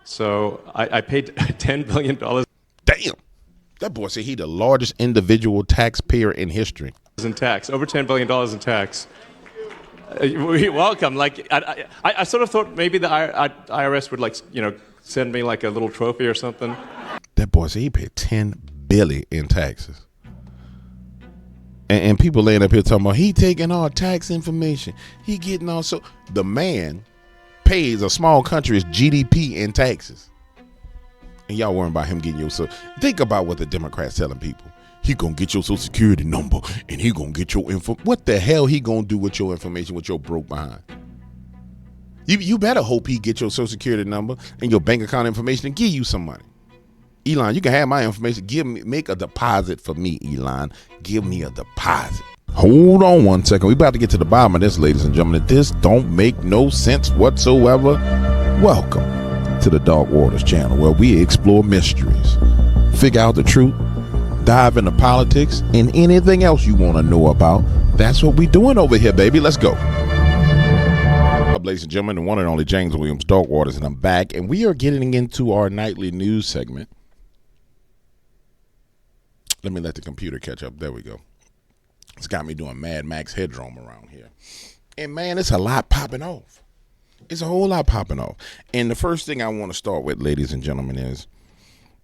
So I paid $10 billion. Damn. That boy said he the largest individual taxpayer in history. In tax, over $10 billion in tax. You're welcome. Like I sort of thought maybe the IRS would send me like a little trophy or something. That boy said he paid $10 billion in taxes. And people laying up here talking about he taking all tax information. He getting all so the man pays a small country's GDP in taxes. And y'all worrying about him getting your so think about what the Democrats telling people. He gonna get your social security number and he gonna get your info. What the hell he gonna do with your information with your broke behind? You better hope he get your social security number and your bank account information and give you some money. Elon, you can have my information. Make a deposit for me, Elon. Give me a deposit. Hold on one second. We about to get to the bottom of this, ladies and gentlemen. This don't make no sense whatsoever. Welcome to the Dark Waters channel, where we explore mysteries, figure out the truth, dive into politics, and anything else you want to know about. That's what we doing over here, baby. Let's go. Ladies and gentlemen, the one and only James Williams, Dark Waters, and I'm back, and we are getting into our nightly news segment. Let me let the computer catch up. There we go. It's got me doing Mad Max headrome around here. And man, it's a lot popping off. It's a whole lot popping off. And the first thing I want to start with, ladies and gentlemen, is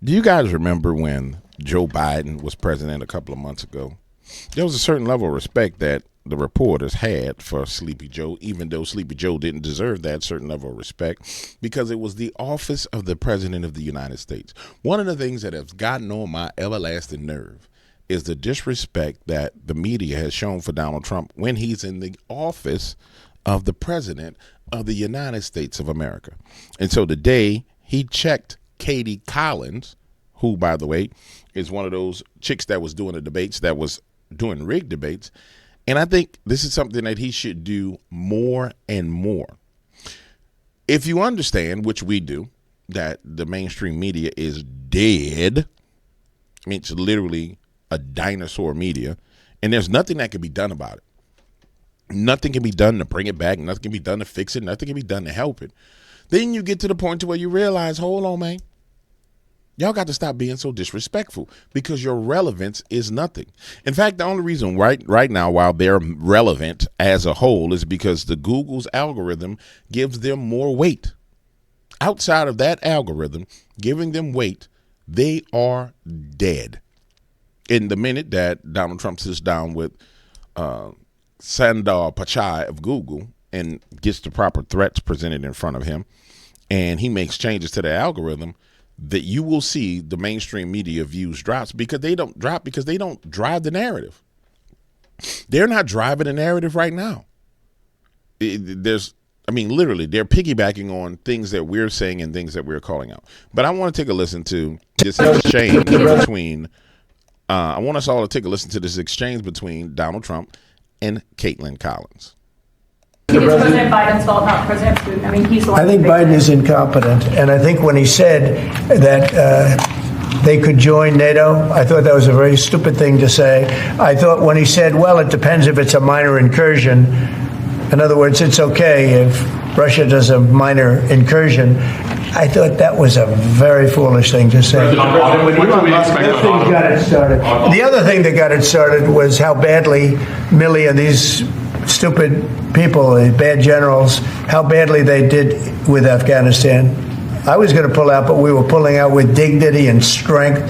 do you guys remember when Joe Biden was president a couple of months ago? There was a certain level of respect that the reporters had for Sleepy Joe, even though Sleepy Joe didn't deserve that certain level of respect, because it was the office of the president of the United States. One of the things that has gotten on my everlasting nerve is the disrespect that the media has shown for Donald Trump when he's in the office of the president of the United States of America. And so today he checked Katie Collins, who, by the way, is one of those chicks that was doing the debates, that was doing rigged debates. And I think this is something that he should do more and more. If you understand, which we do, that the mainstream media is dead, I mean, it's literally a dinosaur media, and there's nothing that can be done about it. Nothing can be done to bring it back. Nothing can be done to fix it. Nothing can be done to help it. Then you get to the point to where you realize, hold on, man. Y'all got to stop being so disrespectful, because your relevance is nothing. In fact, the only reason right now, while they're relevant as a whole, is because the Google's algorithm gives them more weight. Outside of that algorithm giving them weight, they are dead. In the minute that Donald Trump sits down with Sundar Pichai of Google and gets the proper threats presented in front of him, and he makes changes to the algorithm, that you will see the mainstream media views drops, because they don't drive the narrative. They're not driving the narrative right now. Literally, they're piggybacking on things that we're saying and things that we're calling out. But I want to take a listen to this exchange between, I want us all to take a listen to this exchange between Donald Trump and Caitlin Collins. It's President Biden's fault, not President Putin. I mean, he's the one. I think Biden is incompetent, and I think when he said that they could join NATO, I thought that was a very stupid thing to say. I thought when he said, well, it depends if it's a minor incursion. In other words, it's okay if Russia does a minor incursion. I thought that was a very foolish thing to say. The other thing that got it started was how badly Milley and these stupid people, bad generals, how badly they did with Afghanistan. I was going to pull out, but we were pulling out with dignity and strength,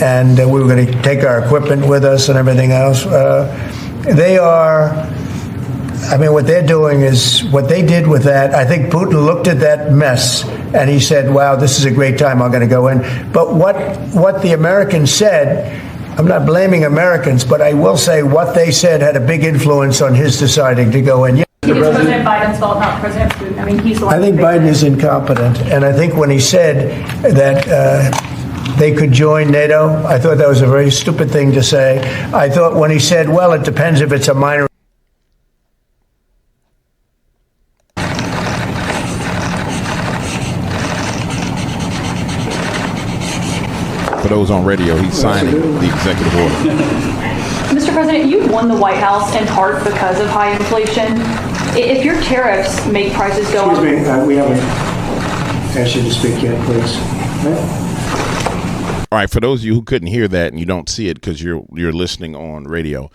and we were going to take our equipment with us and everything else. What they're doing is what they did with that. I think Putin looked at that mess and he said, wow, this is a great time, I'm going to go in. But what the Americans said, I'm not blaming Americans, but I will say what they said had a big influence on his deciding to go in. It's President Biden's fault, not President Putin. I mean, he's the one. I think Biden is incompetent, and I think when he said that they could join NATO, I thought that was a very stupid thing to say. I thought when he said, well, it depends if it's a minor. For those on radio, he's signing the executive order. Mr. President, you won the White House in part because of high inflation. If your tariffs make prices go up... Excuse me, we have ask you to speak yet, please. All right, for those of you who couldn't hear that and you don't see it because you're listening on radio,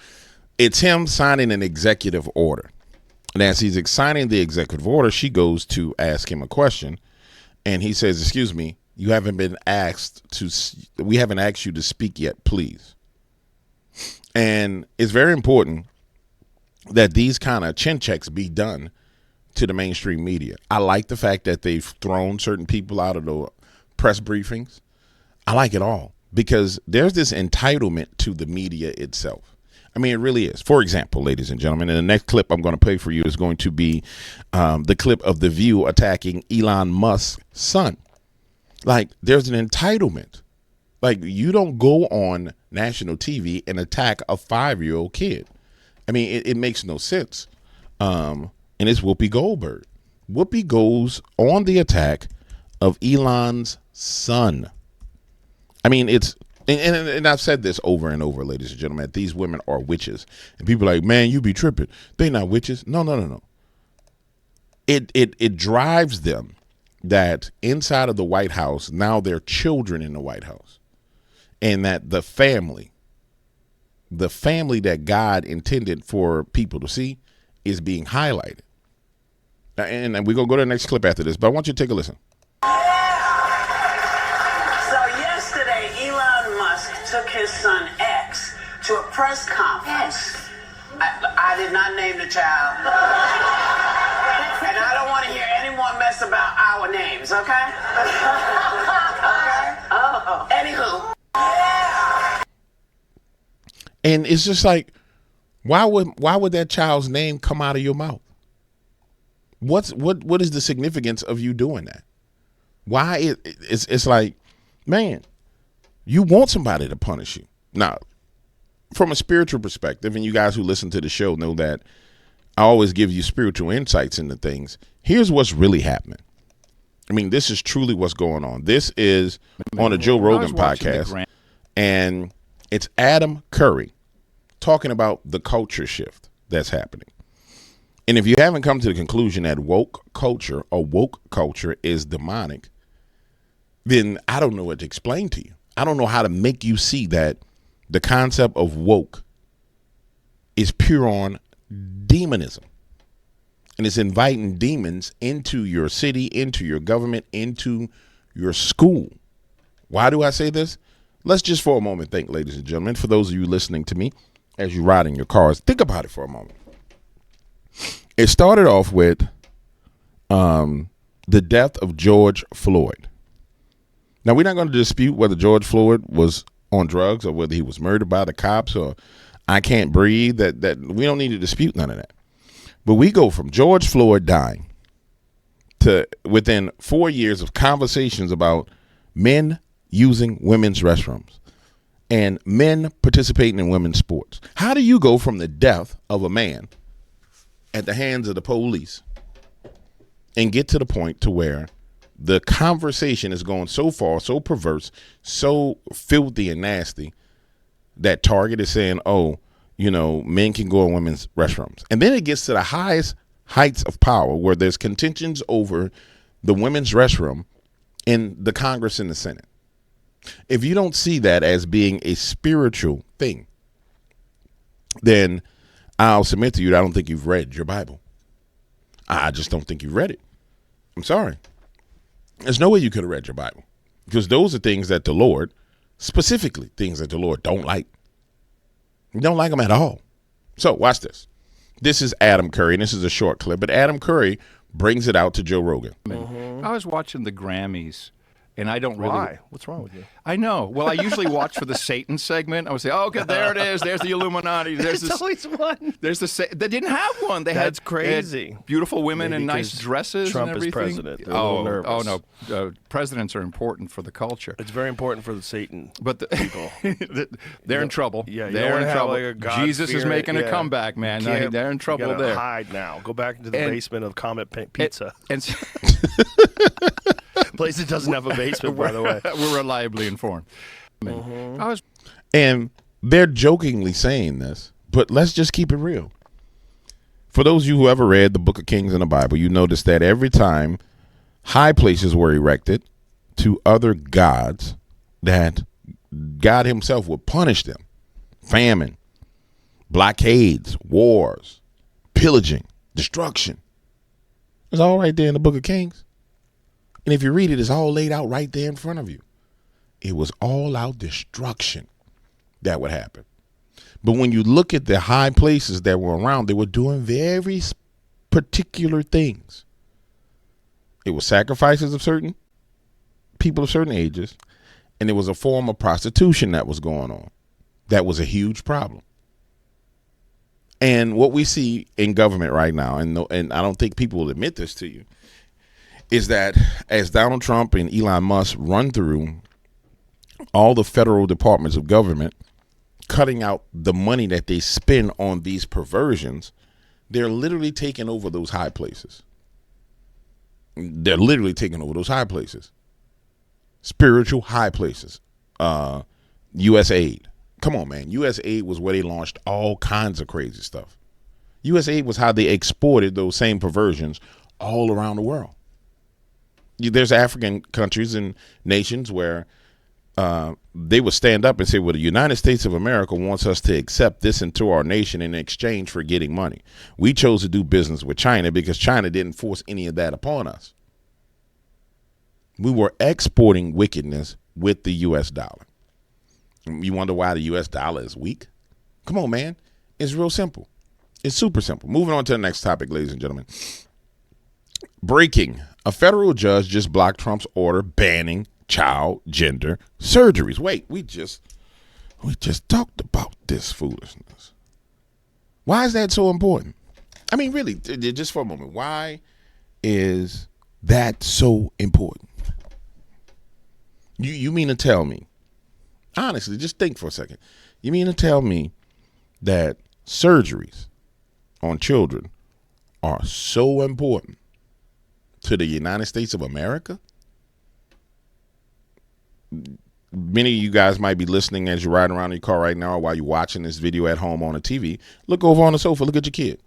it's him signing an executive order. And as he's signing the executive order, she goes to ask him a question, and he says, "Excuse me, we haven't asked you to speak yet, please." And it's very important that these kind of chin checks be done to the mainstream media. I like the fact that they've thrown certain people out of the press briefings. I like it all because there's this entitlement to the media itself. I mean, it really is. For example, ladies and gentlemen, and the next clip I'm going to play for you is going to be the clip of The View attacking Elon Musk's son. Like, there's an entitlement. Like, you don't go on national TV and attack a 5-year-old kid. I mean, it makes no sense. And it's Whoopi Goldberg. Whoopi goes on the attack of Elon's son. I mean, it's, and I've said this over and over, ladies and gentlemen, these women are witches. And people are like, man, you be tripping. They're not witches. No. It drives them that inside of the White House, now there are children in the White House. And that the family that God intended for people to see is being highlighted. And we're going to go to the next clip after this, but I want you to take a listen. So yesterday, Elon Musk took his son X to a press conference. I did not name the child. And I don't want to hear any more mess about our names, okay? Okay? Oh. Anywho. And it's just like, why would that child's name come out of your mouth? What is the significance of you doing that? Why it's like, man, you want somebody to punish you. Now, from a spiritual perspective, and you guys who listen to the show know that I always give you spiritual insights into things. Here's what's really happening. I mean, this is truly what's going on. This is on a Joe Rogan podcast, and it's Adam Curry talking about the culture shift that's happening. And if you haven't come to the conclusion that woke culture is demonic, then I don't know what to explain to you. I don't know how to make you see that the concept of woke is pure on demonism. And it's inviting demons into your city, into your government, into your school. Why do I say this? Let's just for a moment think, ladies and gentlemen, for those of you listening to me as you ride in your cars, think about it for a moment. It started off with the death of George Floyd. Now, we're not going to dispute whether George Floyd was on drugs or whether he was murdered by the cops or I can't breathe. That we don't need to dispute none of that. But we go from George Floyd dying to within 4 years of conversations about men using women's restrooms and men participating in women's sports. How do you go from the death of a man at the hands of the police and get to the point to where the conversation is going so far, so perverse, so filthy and nasty that Target is saying, oh, you know, men can go in women's restrooms. And then it gets to the highest heights of power where there's contentions over the women's restroom in the Congress and the Senate. If you don't see that as being a spiritual thing, then I'll submit to you that I don't think you've read your Bible. I just don't think you've read it. I'm sorry. There's no way you could have read your Bible because those are things that the Lord, specifically things that the Lord don't like. You don't like them at all. So watch this. This is Adam Curry, and this is a short clip, but Adam Curry brings it out to Joe Rogan. I was watching the Grammys, and I don't really. Why? What's wrong with you? I know. Well, I usually watch for the Satan segment. I would say, "Oh, okay, there it is. There's the Illuminati. There's There's always one. There's the. They didn't have one. That's crazy. They had beautiful women Maybe in nice because dresses Trump and is everything. president. They're a little nervous. No. Presidents are important for the culture. It's very important for the Satan But people. They're in trouble. Yeah, you they're don't in have trouble. like a God Jesus is fear, making a yeah. comeback, man. You No, can't- they're in trouble you gotta there. hide now. Go back into the And- basement of Comet Pizza. And Place that doesn't have a basement, by the way. we're reliably informed. I was And they're jokingly saying this, but let's just keep it real. For those of you who ever read the Book of Kings in the Bible, you notice that every time high places were erected to other gods that God himself would punish them. Famine, blockades, wars, pillaging, destruction. It's all right there in the Book of Kings. And if you read it, it's all laid out right there in front of you. It was all out destruction that would happen. But when you look at the high places that were around, they were doing very particular things. It was sacrifices of certain people of certain ages, and there was a form of prostitution that was going on. That was a huge problem. And what we see in government right now, and I don't think people will admit this to you, is that as Donald Trump and Elon Musk run through all the federal departments of government, cutting out the money that they spend on these perversions, they're literally taking over those high places. They're literally taking over those high places. Spiritual high places. U.S. aid. Come on, man. U.S. aid was where they launched all kinds of crazy stuff. U.S. aid was how they exported those same perversions all around the world. There's African countries and nations where they would stand up and say, well, the United States of America wants us to accept this into our nation in exchange for getting money. We chose to do business with China because China didn't force any of that upon us. We were exporting wickedness with the U.S. dollar. You wonder why the U.S. dollar is weak? Come on, man. It's real simple. It's super simple. Moving on to the next topic, ladies and gentlemen. Breaking. A federal judge just blocked Trump's order banning child gender surgeries. Wait, we just talked about this foolishness. Why is that so important? I mean, really, just for a moment, why is that so important? You mean to tell me, honestly, just think for a second. You mean to tell me that surgeries on children are so important to the United States of America? Many of you guys might be listening as you're riding around in your car right now, or while you're watching this video at home on the TV. Look over on the sofa. Look at your kid.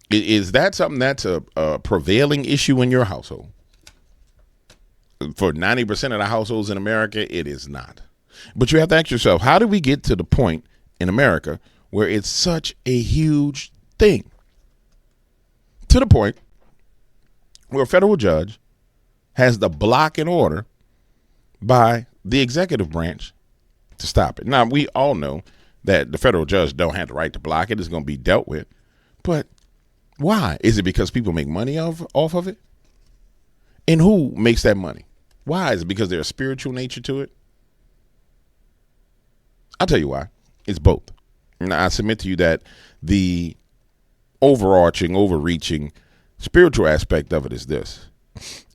Is that something that's a prevailing issue in your household? For 90% of the households in America, it is not. But you have to ask yourself, how did we get to the point in America where it's such a huge thing? To the point where a federal judge has the block and order by the executive branch to stop it. Now, we all know that the federal judge don't have the right to block it. It's going to be dealt with. But why? Is it because people make money off of it? And who makes that money? Why? Is it because there's a spiritual nature to it? I'll tell you why. It's both. And I submit to you that the overreaching spiritual aspect of it is this.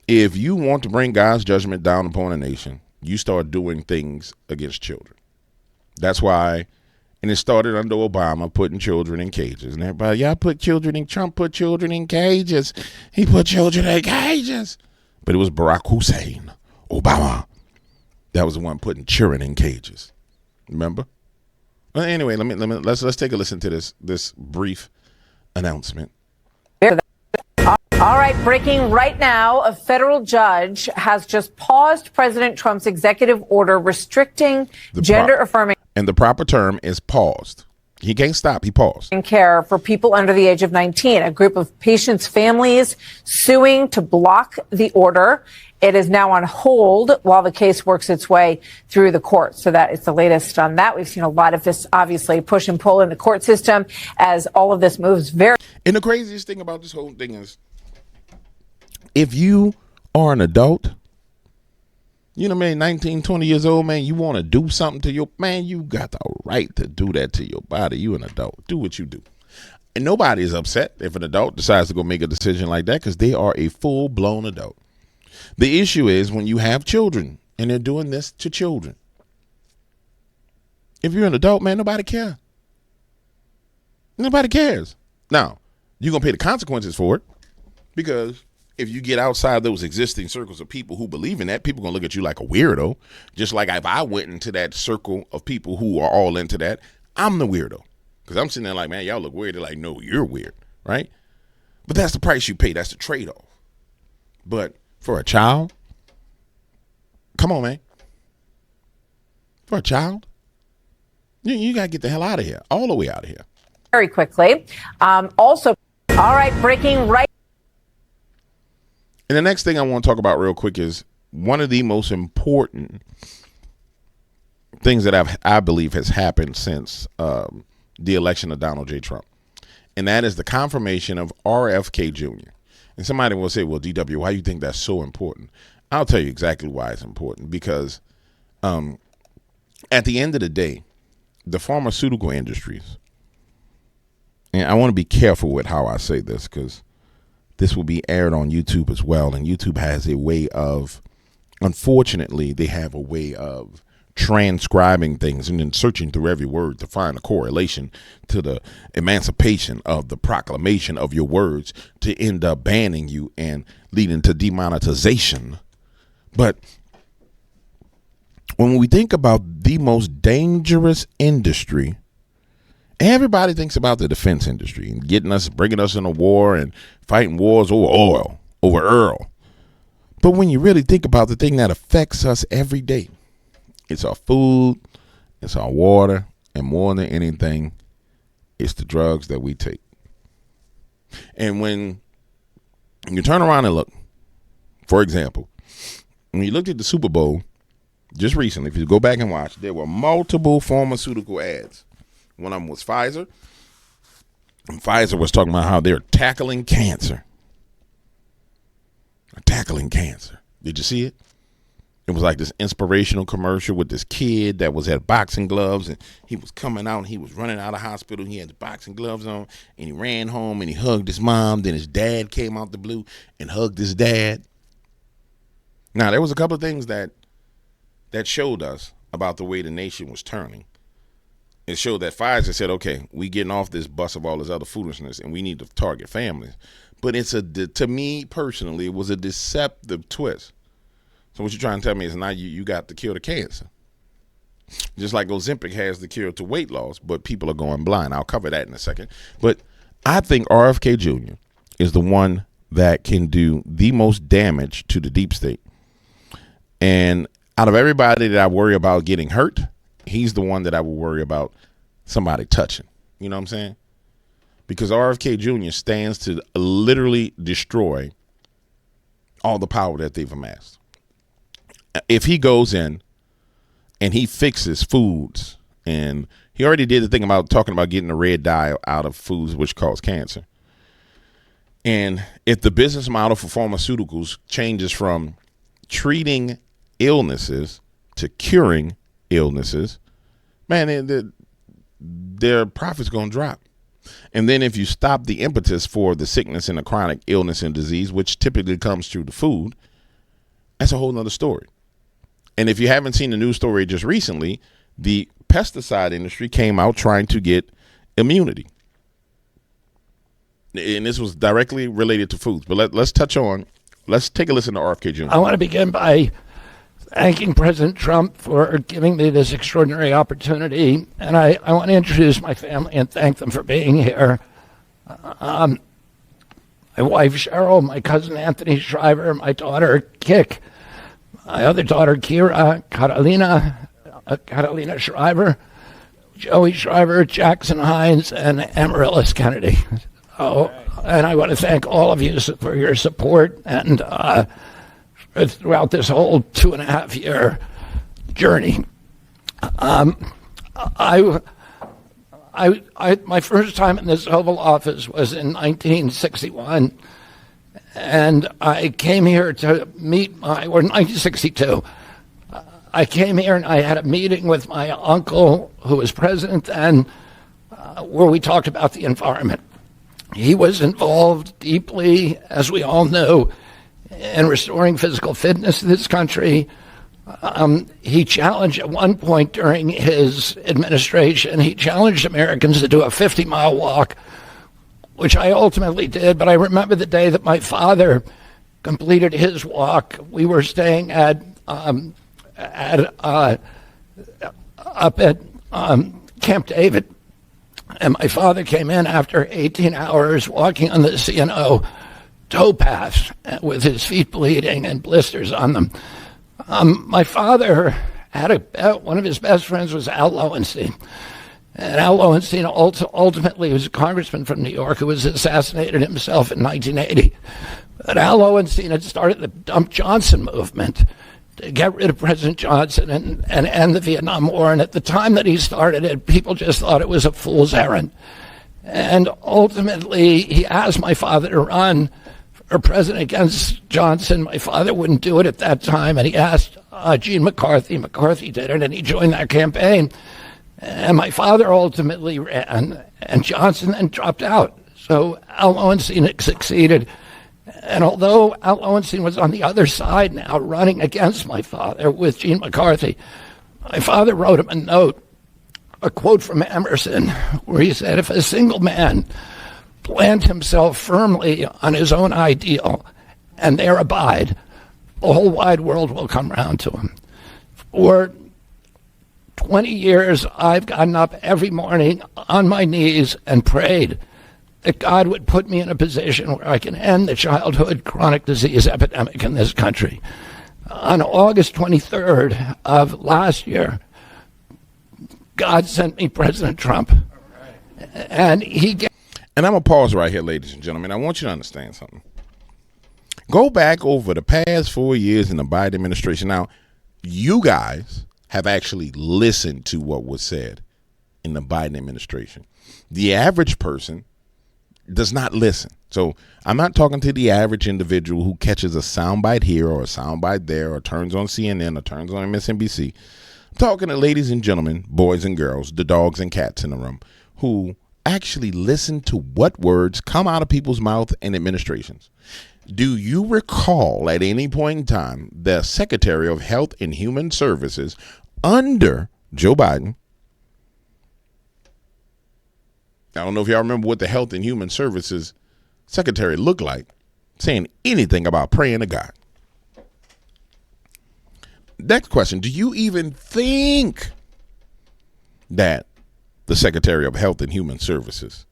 If you want to bring God's judgment down upon a nation, you start doing things against children. That's why, and it started under Obama, putting children in cages. And everybody, Trump put children in cages. He put children in cages. But it was Barack Hussein, Obama, that was the one putting children in cages. Remember? Well, anyway, let's take a listen to this brief announcement. All right, breaking right now, a federal judge has just paused President Trump's executive order restricting gender-affirming and the proper term is paused. He can't stop. He paused. Care for people under the age of 19. A group of patients' families suing to block the order. It is now on hold while the case works its way through the courts. So that is the latest on that. We've seen a lot of this, obviously, push and pull in the court system as all of this moves very. And the craziest thing about this whole thing is, if you are an adult, you know, man, 19, 20 years old, man, you want to do something to your, man, you got the right to do that to your body. You an adult. Do what you do. And nobody is upset if an adult decides to go make a decision like that because they are a full-blown adult. The issue is when you have children and they're doing this to children. If you're an adult, man, nobody cares. Nobody cares. Now, you're going to pay the consequences for it because if you get outside those existing circles of people who believe in that, people are going to look at you like a weirdo. Just like if I went into that circle of people who are all into that, I'm the weirdo. Because I'm sitting there like, man, y'all look weird. They're like, no, you're weird, right? But that's the price you pay. That's the trade-off. But For a child? Come on, man. For a child? You got to get the hell out of here. All the way out of here. Very quickly. Also, all right, breaking right. And the next thing I want to talk about real quick is one of the most important things that I believe has happened since the election of Donald J. Trump. And that is the confirmation of RFK Jr. And somebody will say, well, DW, why do you think that's so important? I'll tell you exactly why it's important. Because at the end of the day, the pharmaceutical industries, and I want to be careful with how I say this because this will be aired on YouTube as well. And YouTube has a way of, unfortunately, they have a way of transcribing things and then searching through every word to find a correlation to the emancipation of the proclamation of your words to end up banning you and leading to demonetization. But when we think about the most dangerous industry, everybody thinks about the defense industry and bringing us in a war and fighting wars over oil, over Earl. But when you really think about the thing that affects us every day, it's our food, it's our water, and more than anything, it's the drugs that we take. And when you turn around and look, for example, when you looked at the Super Bowl just recently, if you go back and watch, there were multiple pharmaceutical ads. One of them was Pfizer. And Pfizer was talking about how they're tackling cancer. Tackling cancer. Did you see it? It was like this inspirational commercial with this kid that was at boxing gloves, and he was coming out and he was running out of hospital. He had the boxing gloves on, and he ran home and he hugged his mom. Then his dad came out the blue and hugged his dad. Now, there was a couple of things that showed us about the way the nation was turning. It showed that Pfizer said, okay, we getting off this bus of all this other foolishness and we need to target families. But to me personally, it was a deceptive twist. So what you're trying to tell me is now you got the cure to cancer. Just like Ozempic has the cure to weight loss, but people are going blind. I'll cover that in a second. But I think RFK Jr. is the one that can do the most damage to the deep state. And out of everybody that I worry about getting hurt, he's the one that I will worry about somebody touching. You know what I'm saying? Because RFK Jr. stands to literally destroy all the power that they've amassed. If he goes in and he fixes foods, and he already did the thing about talking about getting the red dye out of foods which cause cancer. And if the business model for pharmaceuticals changes from treating illnesses to curing illnesses, man, their profits going to drop. And then if you stop the impetus for the sickness and the chronic illness and disease, which typically comes through the food, that's a whole nother story. And if you haven't seen the news story just recently, the pesticide industry came out trying to get immunity. And this was directly related to foods. But let's take a listen to RFK Jr. I want to begin by thanking President Trump for giving me this extraordinary opportunity. And I want to introduce my family and thank them for being here. My wife, Cheryl, my cousin, Anthony Shriver, my daughter, Kik, my other daughter, Kira, Catalina Shriver, Joey Shriver, Jackson Hines, and Amaryllis Kennedy. And I want to thank all of you for your support and throughout this whole 2.5-year journey. My first time in this Oval Office was in 1961, and I came here to meet or 1962. I came here and I had a meeting with my uncle, who was president then, where we talked about the environment. He was involved deeply, as we all know, in restoring physical fitness in this country. He challenged at one point during his administration, he challenged Americans to do a 50-mile walk, which I ultimately did. But I remember the day that my father completed his walk. We were staying up at Camp David, and my father came in after 18 hours walking on the CNO towpaths with his feet bleeding and blisters on them. My father had one of his best friends was Al Lowenstein. And Al Lowenstein ultimately was a congressman from New York who was assassinated himself in 1980. But Al Lowenstein had started the Dump Johnson movement to get rid of President Johnson and end the Vietnam War. And at the time that he started it, people just thought it was a fool's errand. And ultimately, he asked my father to run for president against Johnson. My father wouldn't do it at that time, and he asked Gene McCarthy. McCarthy did it, and he joined that campaign. And my father ultimately ran, and Johnson then dropped out. So Al Lowenstein succeeded. And although Al Lowenstein was on the other side now, running against my father with Gene McCarthy, my father wrote him a note, a quote from Emerson, where he said, if a single man plant himself firmly on his own ideal and there abide, the whole wide world will come round to him. For 20 years, I've gotten up every morning on my knees and prayed that God would put me in a position where I can end the childhood chronic disease epidemic in this country. On August 23rd of last year, God sent me President Trump. And And I'm going to pause right here, ladies and gentlemen. I want you to understand something. Go back over the past 4 years in the Biden administration. Now, you guys have actually listened to what was said in the Biden administration. The average person does not listen. So I'm not talking to the average individual who catches a soundbite here or a soundbite there or turns on CNN or turns on MSNBC. I'm talking to ladies and gentlemen, boys and girls, the dogs and cats in the room, who actually listen to what words come out of people's mouth in administrations. Do you recall at any point in time the Secretary of Health and Human Services under Joe Biden? I don't know if y'all remember what the Health and Human Services Secretary looked like, saying anything about praying to God. Next question. Do you even think that the Secretary of Health and Human Services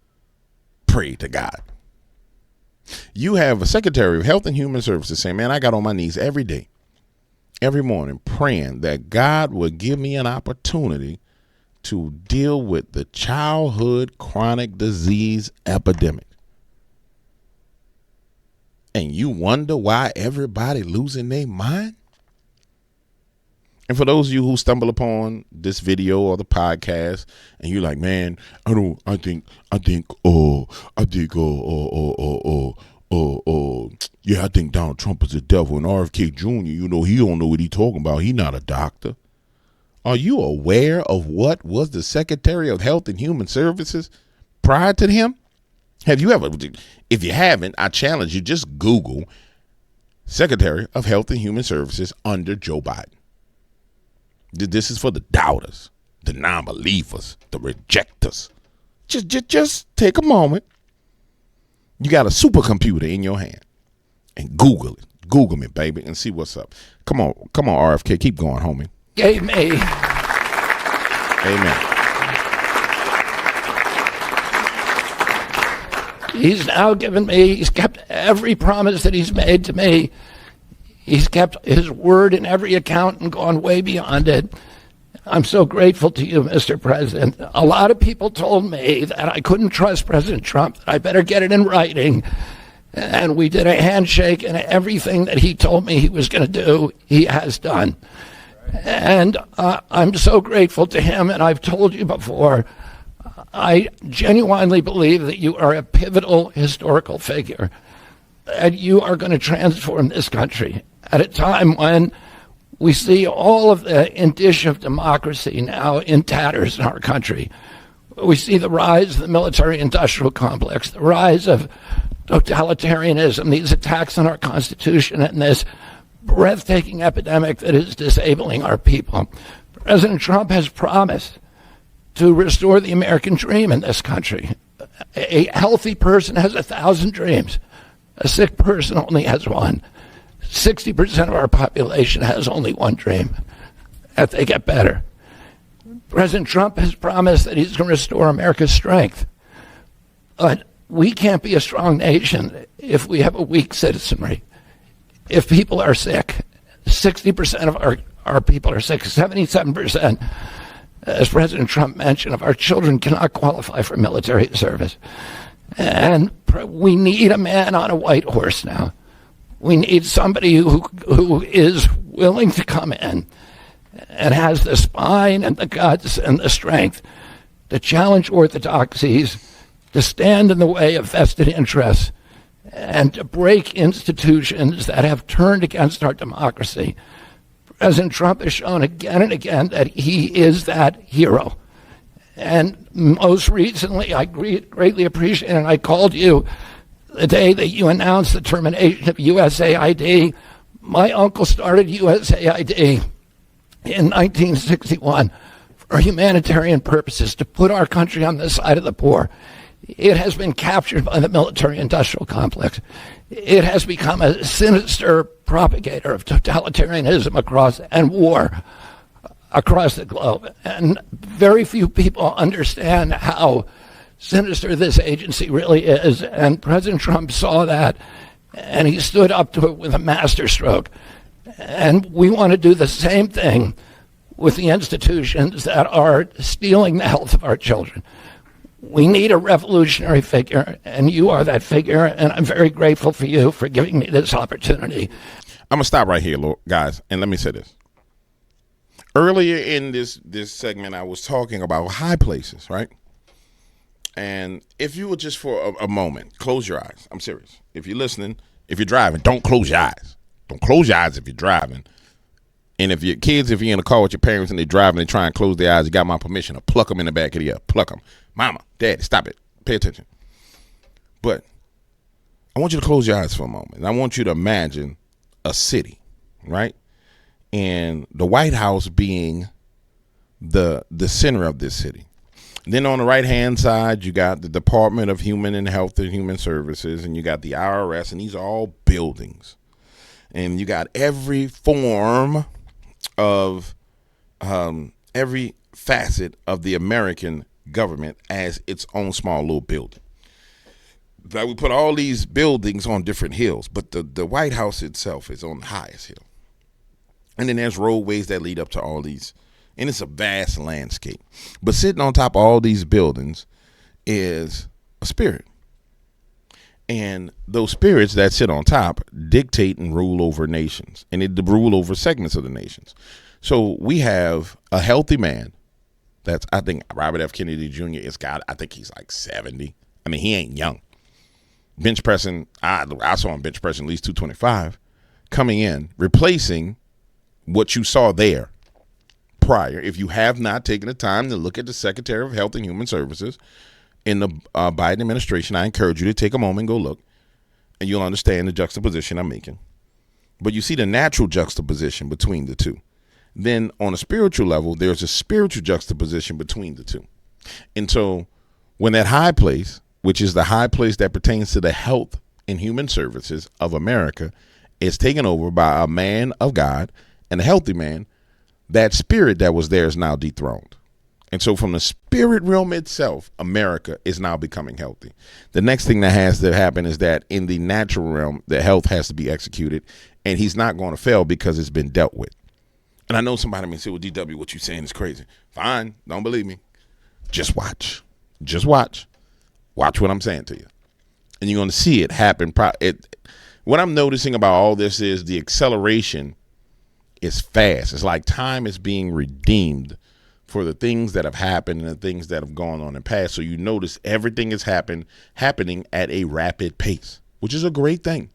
prayed to God? You have a Secretary of Health and Human Services saying, man, I got on my knees every day, every morning, praying that God would give me an opportunity to deal with the childhood chronic disease epidemic. And you wonder why everybody losing their mind? And for those of you who stumble upon this video or the podcast and you're like, man, I think Donald Trump is a devil and RFK Jr., he don't know what he's talking about. He's not a doctor. Are you aware of what was the Secretary of Health and Human Services prior to him? Have you ever? If you haven't, I challenge you, just Google Secretary of Health and Human Services under Joe Biden. This is for the doubters, the non-believers, the rejectors. Just take a moment. You got a supercomputer in your hand and Google it. Google me, baby, and see what's up. Come on, RFK. Keep going, homie. Gave me. Amen. He's now given me, he's kept every promise that he's made to me. He's kept his word in every account and gone way beyond it. I'm so grateful to you, Mr. President. A lot of people told me that I couldn't trust President Trump, that I better get it in writing. And we did a handshake, and everything that he told me he was going to do, he has done. And I'm so grateful to him, and I've told you before, I genuinely believe that you are a pivotal historical figure, and you are going to transform this country at a time when we see all of the indicia of democracy now in tatters in our country. We see the rise of the military-industrial complex, the rise of totalitarianism, these attacks on our Constitution, and this breathtaking epidemic that is disabling our people. President Trump has promised to restore the American dream in this country. A healthy person has 1,000 dreams. A sick person only has one. 60% of our population has only one dream, that they get better. President Trump has promised that he's going to restore America's strength. But we can't be a strong nation if we have a weak citizenry. If people are sick, 60% of our people are sick, 77%, as President Trump mentioned, of our children cannot qualify for military service. And we need a man on a white horse now. We need somebody who is willing to come in and has the spine and the guts and the strength to challenge orthodoxies, to stand in the way of vested interests, and to break institutions that have turned against our democracy. President Trump has shown again and again that he is that hero. And most recently, I greatly appreciate, and I called you the day that you announced the termination of USAID. My uncle started USAID in 1961 for humanitarian purposes, to put our country on the side of the poor. It has been captured by the military-industrial complex. It has become a sinister propagator of totalitarianism and war across the globe. And very few people understand how sinister this agency really is. And President Trump saw that, and he stood up to it with a masterstroke. And we want to do the same thing with the institutions that are stealing the health of our children. We need a revolutionary figure, and you are that figure, and I'm very grateful for you for giving me this opportunity. I'm going to stop right here, guys, and let me say this. Earlier in this segment, I was talking about high places, right? And if you would just for a moment, close your eyes. I'm serious. If you're listening, if you're driving, don't close your eyes. Don't close your eyes if you're driving. And if your kids, if you're in a car with your parents and they're driving, they try and close their eyes, you got my permission to pluck them in the back of the ear. Pluck them. Mama, Daddy, stop it. Pay attention. But I want you to close your eyes for a moment. I want you to imagine a city, right? And the White House being the center of this city. Then on the right-hand side, you got the Department of Human and Health and Human Services, and you got the IRS, and these are all buildings. And you got every form of every facet of the American government as its own small little building. Like we put all these buildings on different hills, but the White House itself is on the highest hill. And then there's roadways that lead up to all these, and it's a vast landscape. But sitting on top of all these buildings is a spirit. And those spirits that sit on top dictate and rule over nations, and they rule over segments of the nations. So we have a healthy man. That's, I think Robert F. Kennedy Jr. I think he's like 70. I mean, he ain't young. Bench pressing, I saw him bench pressing at least 225, coming in, replacing what you saw there prior. If you have not taken the time to look at the Secretary of Health and Human Services in the Biden administration, I encourage you to take a moment and go look, and you'll understand the juxtaposition I'm making. But you see the natural juxtaposition between the two. Then on a spiritual level, there's a spiritual juxtaposition between the two. And so when that high place, which is the high place that pertains to the health and human services of America, is taken over by a man of God and a healthy man, that spirit that was there is now dethroned. And so from the spirit realm itself, America is now becoming healthy. The next thing that has to happen is that in the natural realm, the health has to be executed, and he's not going to fail because it's been dealt with. And I know somebody may say, well, DW, what you're saying is crazy. Fine. Don't believe me. Just watch. Just watch. Watch what I'm saying to you. And you're going to see it happen. What I'm noticing about all this is the acceleration is fast. It's like time is being redeemed for the things that have happened and the things that have gone on in the past. So you notice everything is happening at a rapid pace, which is a great thing.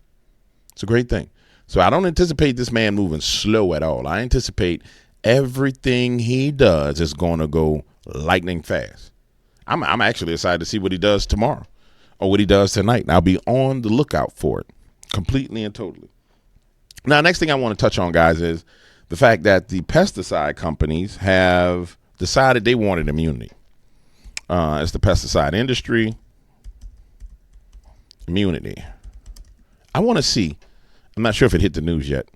It's a great thing. So I don't anticipate this man moving slow at all. I anticipate everything he does is going to go lightning fast. I'm actually excited to see what he does tomorrow or what he does tonight. And I'll be on the lookout for it completely and totally. Now, next thing I want to touch on, guys, is the fact that the pesticide companies have decided they wanted immunity. It's the pesticide industry. Immunity. I want to see. I'm not sure if it hit the news yet.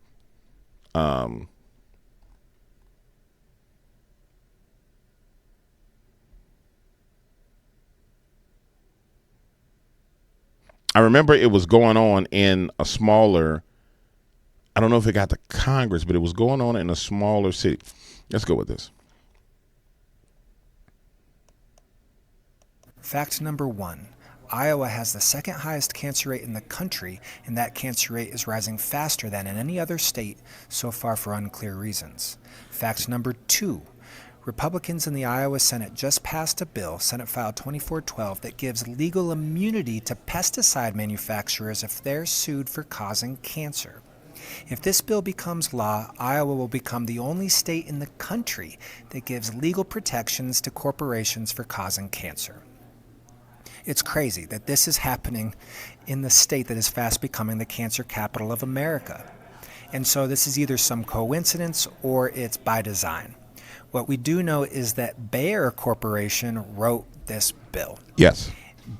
I remember it was going on in a smaller, I don't know if it got to Congress, but it was going on in a smaller city. Let's go with this. Fact number 1. Iowa has the second highest cancer rate in the country, and that cancer rate is rising faster than in any other state so far for unclear reasons. Fact number 2. Republicans in the Iowa Senate just passed a bill, Senate File 2412, that gives legal immunity to pesticide manufacturers if they're sued for causing cancer. If this bill becomes law, Iowa will become the only state in the country that gives legal protections to corporations for causing cancer. It's crazy that this is happening in the state that is fast becoming the cancer capital of America. And so this is either some coincidence or it's by design. What we do know is that Bayer Corporation wrote this bill. Yes.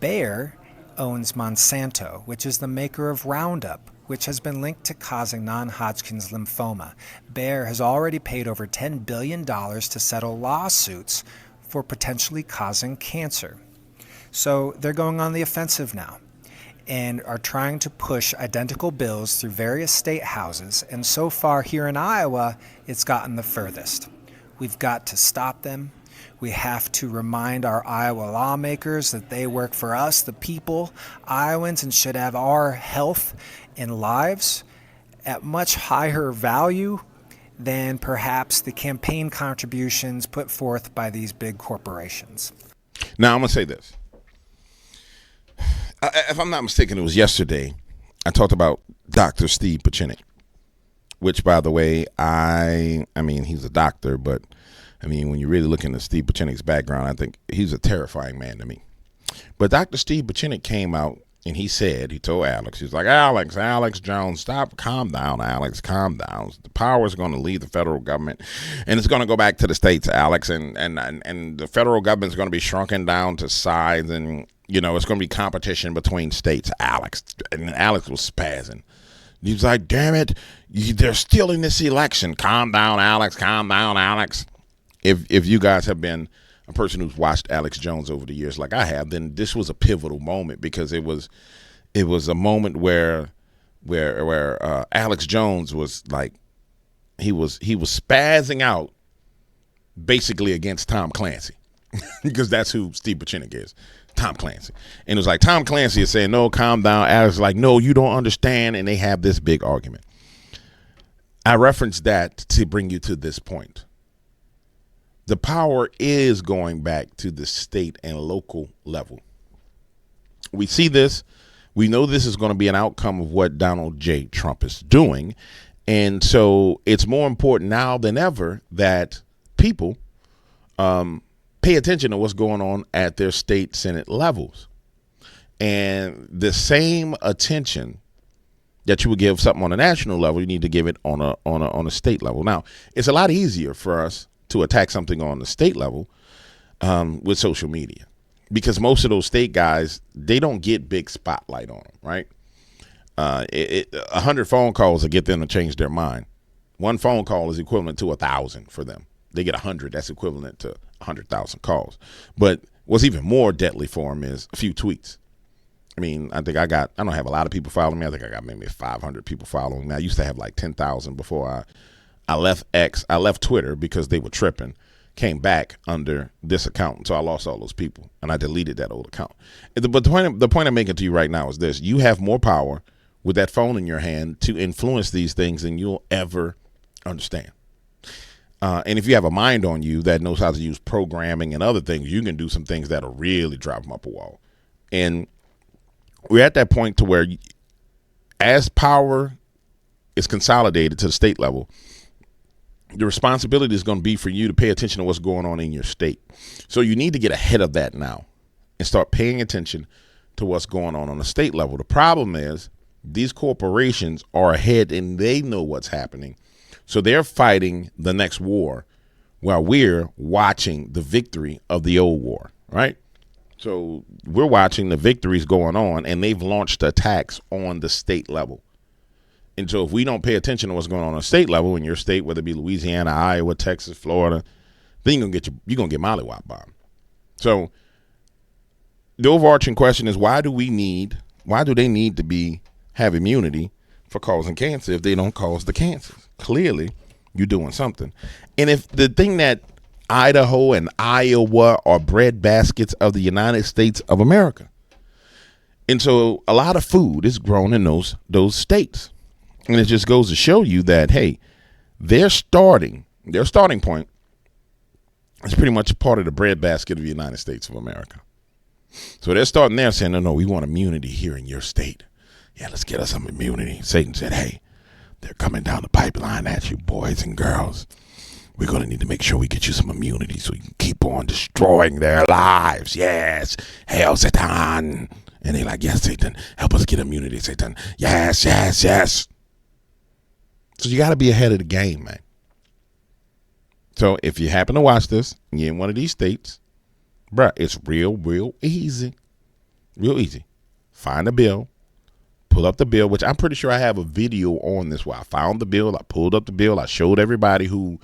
Bayer owns Monsanto, which is the maker of Roundup, which has been linked to causing non-Hodgkin's lymphoma. Bayer has already paid over $10 billion to settle lawsuits for potentially causing cancer. So they're going on the offensive now and are trying to push identical bills through various state houses. And so far here in Iowa, it's gotten the furthest. We've got to stop them. We have to remind our Iowa lawmakers that they work for us, the people, Iowans, and should have our health and lives at much higher value than perhaps the campaign contributions put forth by these big corporations. Now, I'm going to say this. If I'm not mistaken, it was yesterday, I talked about Dr. Steve Pieczenik, which, by the way, I mean, he's a doctor, but, I mean, when you really look into Steve Pieczenik's background, I think he's a terrifying man to me. But Dr. Steve Pieczenik came out and he told Alex, he's like, Alex Jones, calm down, Alex, calm down. The power is going to leave the federal government and it's going to go back to the states, Alex, and the federal government is going to be shrunken down to size, and, you know, it's going to be competition between states, Alex. And Alex was spazzing. He was like, damn it, they're stealing this election. Calm down, Alex, calm down, Alex. If you guys have been a person who's watched Alex Jones over the years like I have, then this was a pivotal moment, because it was a moment where Alex Jones was like, he was spazzing out basically against Tom Clancy because that's who Steve Pieczenik is, Tom Clancy. And it was like Tom Clancy is saying, no, calm down. Alex is like, no, you don't understand. And they have this big argument. I referenced that to bring you to this point. The power is going back to the state and local level. We see this. We know this is going to be an outcome of what Donald J. Trump is doing. And so it's more important now than ever that people pay attention to what's going on at their state Senate levels. And the same attention that you would give something on a national level, you need to give it on a state level. Now, it's a lot easier for us to attack something on the state level with social media, because most of those state guys, they don't get big spotlight on them, right? 100 phone calls will get them to change their mind. One phone call is equivalent to 1,000 for them. They get 100, that's equivalent to 100,000 calls. But what's even more deadly for them is a few tweets. I mean, I think I don't have a lot of people following me. I think I got maybe 500 people following me. I used to have like 10,000 before I left I left Twitter because they were tripping, came back under this account. So I lost all those people and I deleted that old account. But the point I'm making to you right now is this: you have more power with that phone in your hand to influence these things than you'll ever understand. And if you have a mind on you that knows how to use programming and other things, you can do some things that'll really drive them up a wall. And we're at that point to where, as power is consolidated to the state level, the responsibility is going to be for you to pay attention to what's going on in your state. So you need to get ahead of that now and start paying attention to what's going on the state level. The problem is these corporations are ahead and they know what's happening. So they're fighting the next war while we're watching the victory of the old war, right? So we're watching the victories going on, and they've launched attacks on the state level. And so if we don't pay attention to what's going on the state level in your state, whether it be Louisiana, Iowa, Texas, Florida, then you're gonna get mollywopped bombed. So the overarching question is, why do we need Why do they need to have immunity for causing cancer if they don't cause the cancer? Clearly, you're doing something. And if the thing that Idaho and Iowa are bread baskets of the United States of America. And so a lot of food is grown in those states. And it just goes to show you that, hey, their starting point is pretty much a part of the bread basket of the United States of America. So they're starting there saying, no, we want immunity here in your state. Yeah, let's get us some immunity. Satan said, hey, they're coming down the pipeline at you, boys and girls. We're going to need to make sure we get you some immunity so you can keep on destroying their lives. Yes. Hail Satan. And they're like, yes, Satan. Help us get immunity, Satan. Yes, yes, yes. So you got to be ahead of the game, man. So if you happen to watch this and you're in one of these states, bruh, it's real easy. Real easy. Find a bill. Pull up the bill, which I'm pretty sure I have a video on this where I found the bill. I pulled up the bill. I showed everybody who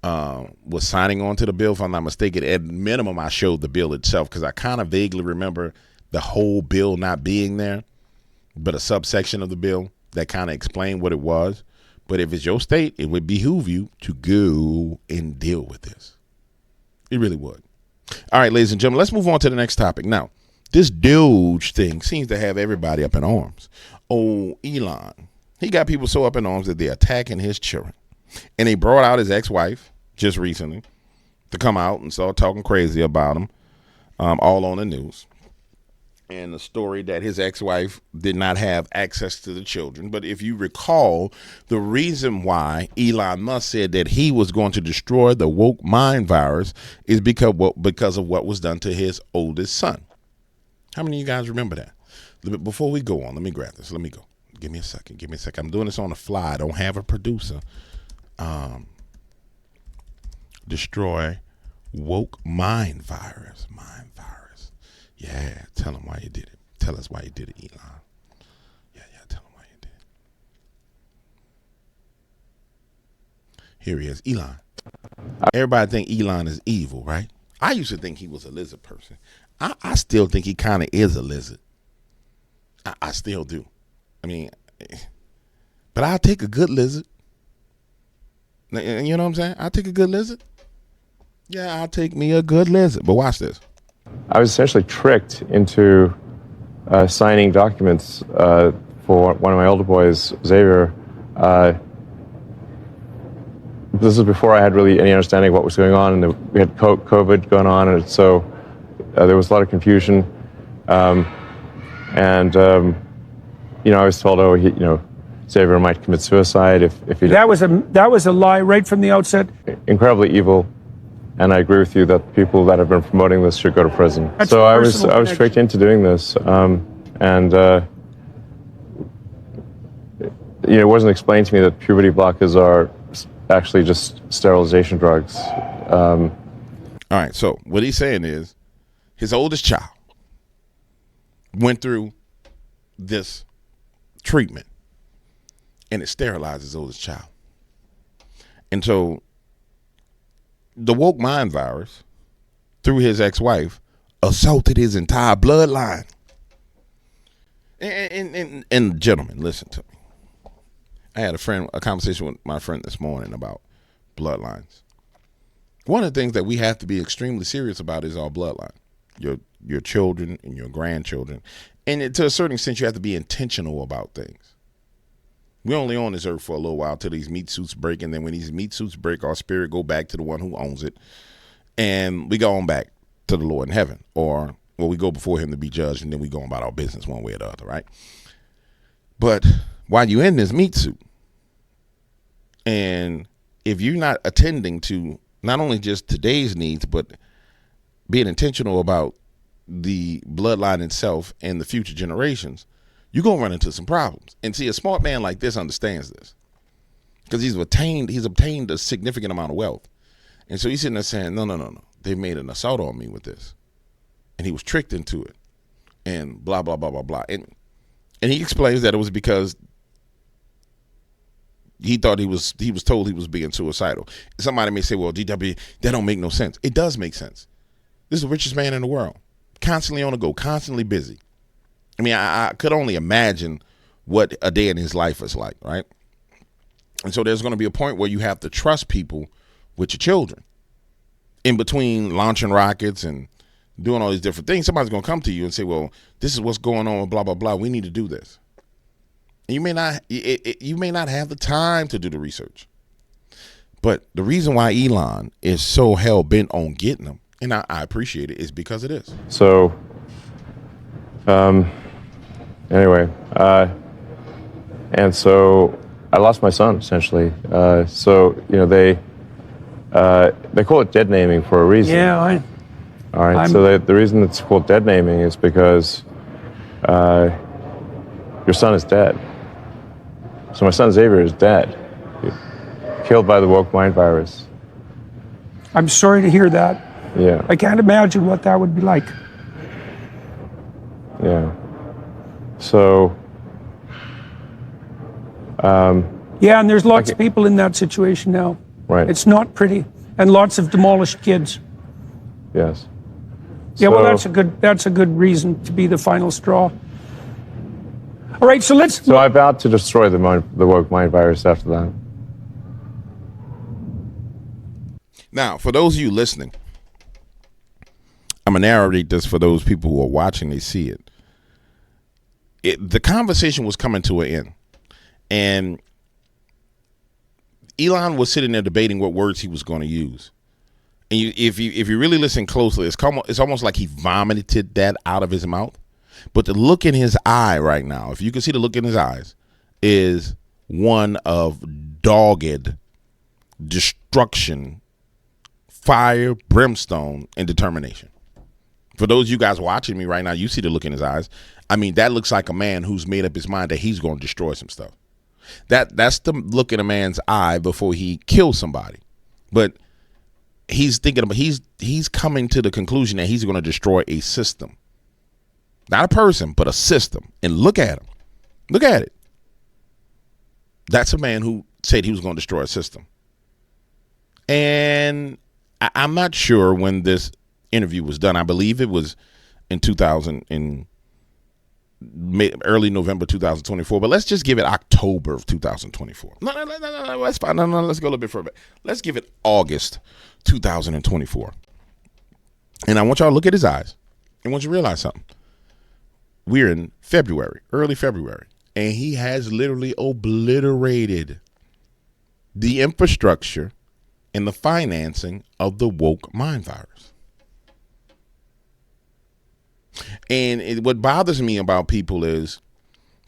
was signing on to the bill, if I'm not mistaken. At minimum, I showed the bill itself because I kind of vaguely remember the whole bill not being there, but a subsection of the bill that kind of explained what it was. But if it's your state, it would behoove you to go and deal with this. It really would. All right, ladies and gentlemen, let's move on to the next topic. Now, this Doge thing seems to have everybody up in arms. Oh, Elon, he got people so up in arms that they're attacking his children. And they brought out his ex-wife just recently to come out and start talking crazy about him, all on the news. And the story that his ex-wife did not have access to the children. But if you recall, the reason why Elon Musk said that he was going to destroy the woke mind virus is because of what was done to his oldest son. How many of you guys remember that? Before we go on, let me grab this. Let me go. Give me a second. I'm doing this on the fly. I don't have a producer. Destroy woke mind virus. Yeah, tell him why you did it. Tell us why you did it, Elon. Yeah, tell him why you did it. Here he is, Elon. Everybody think Elon is evil, right? I used to think he was a lizard person. I still think he kind of is a lizard. I still do. I mean, but I'll take a good lizard. You know what I'm saying? I'll take a good lizard. Yeah, I'll take me a good lizard. But watch this. I was essentially tricked into signing documents for one of my older boys, Xavier. This is before I had really any understanding of what was going on, and we had COVID going on, and so there was a lot of confusion. I was told, Xavier might commit suicide if he. That was a lie right from the outset. Incredibly evil. And I agree with you that people that have been promoting this should go to prison. That's so I was tricked into doing this, it wasn't explained to me that puberty blockers are actually just sterilization drugs. All right, so what he's saying is his oldest child went through this treatment, and it sterilized his oldest child. And so the woke mind virus, through his ex-wife, assaulted his entire bloodline. And gentlemen, listen to me. I had a conversation with my friend this morning about bloodlines. One of the things that we have to be extremely serious about is our bloodline, your children and your grandchildren. And to a certain extent, you have to be intentional about things. We're only on this earth for a little while till these meat suits break, and then when these meat suits break, our spirit go back to the one who owns it, and we go on back to the Lord in heaven, or we go before him to be judged, and then we go about our business one way or the other, right? But while you're in this meat suit, and if you're not attending to not only just today's needs, but being intentional about the bloodline itself and the future generations, you're going to run into some problems. And see, a smart man like this understands this because he's obtained a significant amount of wealth. And so he's sitting there saying, no. They made an assault on me with this. And he was tricked into it and blah, blah, blah, blah, blah. And he explains that it was because he thought he was told he was being suicidal. Somebody may say, well, DW, that don't make no sense. It does make sense. This is the richest man in the world, constantly on the go, constantly busy. I mean, I could only imagine what a day in his life is like, right? And so there's going to be a point where you have to trust people with your children. In between launching rockets and doing all these different things, somebody's going to come to you and say, well, this is what's going on, blah, blah, blah. We need to do this. And you may not have the time to do the research. But the reason why Elon is so hell-bent on getting them, and I appreciate it, is because it is. So, anyway, and so I lost my son, essentially. So, they call it dead naming for a reason. Yeah, All right, so the reason it's called dead naming is because your son is dead. So my son Xavier is dead, killed by the woke mind virus. I'm sorry to hear that. Yeah. I can't imagine what that would be like. Yeah. So. Yeah, and there's lots of people in that situation now. Right. It's not pretty, and lots of demolished kids. Yes. Yeah, well, that's a good reason to be the final straw. All right, so let's. So I vowed to destroy the woke mind virus after that. Now, for those of you listening, I'm going to narrate this for those people who are watching, they see it. The conversation was coming to an end. And Elon was sitting there debating what words he was going to use. And if you really listen closely, it's almost like he vomited that out of his mouth. But the look in his eye right now, if you can see the look in his eyes, is one of dogged destruction, fire, brimstone, and determination. For those of you guys watching me right now, you see the look in his eyes. I mean, that looks like a man who's made up his mind that he's going to destroy some stuff. That's the look in a man's eye before he kills somebody. But he's thinking about he's coming to the conclusion that he's going to destroy a system. Not a person, but a system. And look at him. Look at it. That's a man who said he was going to destroy a system. And I'm not sure when this interview was done. I believe it was in early November 2024. But let's just give it October of 2024. No, that's fine. No, let's go a little bit further. Let's give it August 2024. And I want y'all to look at his eyes. I want you to realize something. We're in February, early February, and he has literally obliterated the infrastructure and the financing of the woke mind virus. And what bothers me about people is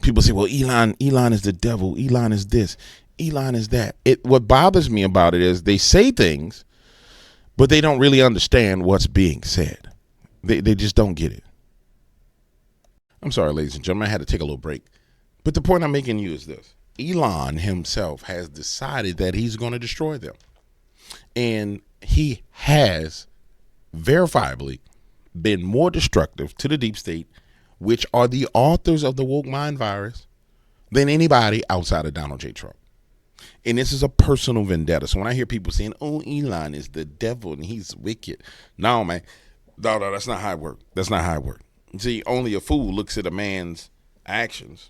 people say, well, Elon is the devil. Elon is this. Elon is that. What bothers me about it is they say things, but they don't really understand what's being said. They just don't get it. I'm sorry, ladies and gentlemen, I had to take a little break. But the point I'm making to you is this. Elon himself has decided that he's going to destroy them. And he has verifiably been more destructive to the deep state, which are the authors of the woke mind virus, than anybody outside of Donald J. Trump. And this is a personal vendetta. So when I hear people saying, oh, Elon is the devil and he's wicked. No, man. No, that's not how it works. That's not how it works. See, only a fool looks at a man's actions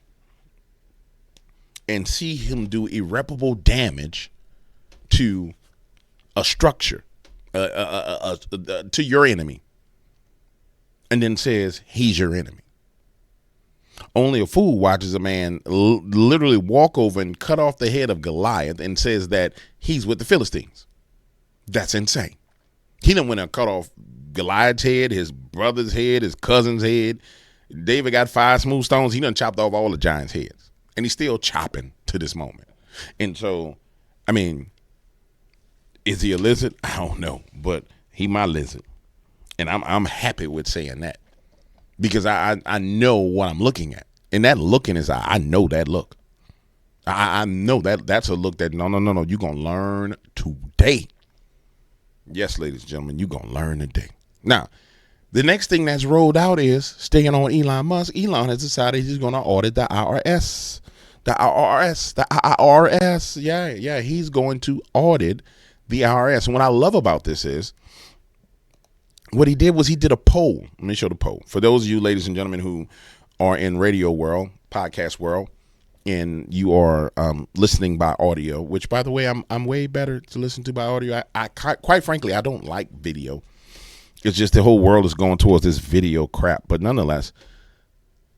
and see him do irreparable damage to a structure, to your enemy, and then says he's your enemy. Only a fool watches a man literally walk over and cut off the head of Goliath and says that he's with the Philistines. That's insane. He done went and cut off Goliath's head, his brother's head, his cousin's head. David got 5 smooth stones. He done chopped off all the giants' heads. And he's still chopping to this moment. And so, I mean, is he a lizard? I don't know. But he my lizard. And I'm happy with saying that. Because I know what I'm looking at. And that look in his eye, I know that look. I know that's a look that, no, you're going to learn today. Yes, ladies and gentlemen, you're going to learn today. Now, the next thing that's rolled out is staying on Elon Musk. Elon has decided he's going to audit the IRS. The IRS. Yeah, he's going to audit the IRS. And what I love about this is what he did was he did a poll. Let me show the poll. For those of you, ladies and gentlemen, who are in radio world, podcast world, and you are listening by audio, which, by the way, I'm way better to listen to by audio. I quite frankly, I don't like video. It's just the whole world is going towards this video crap. But nonetheless,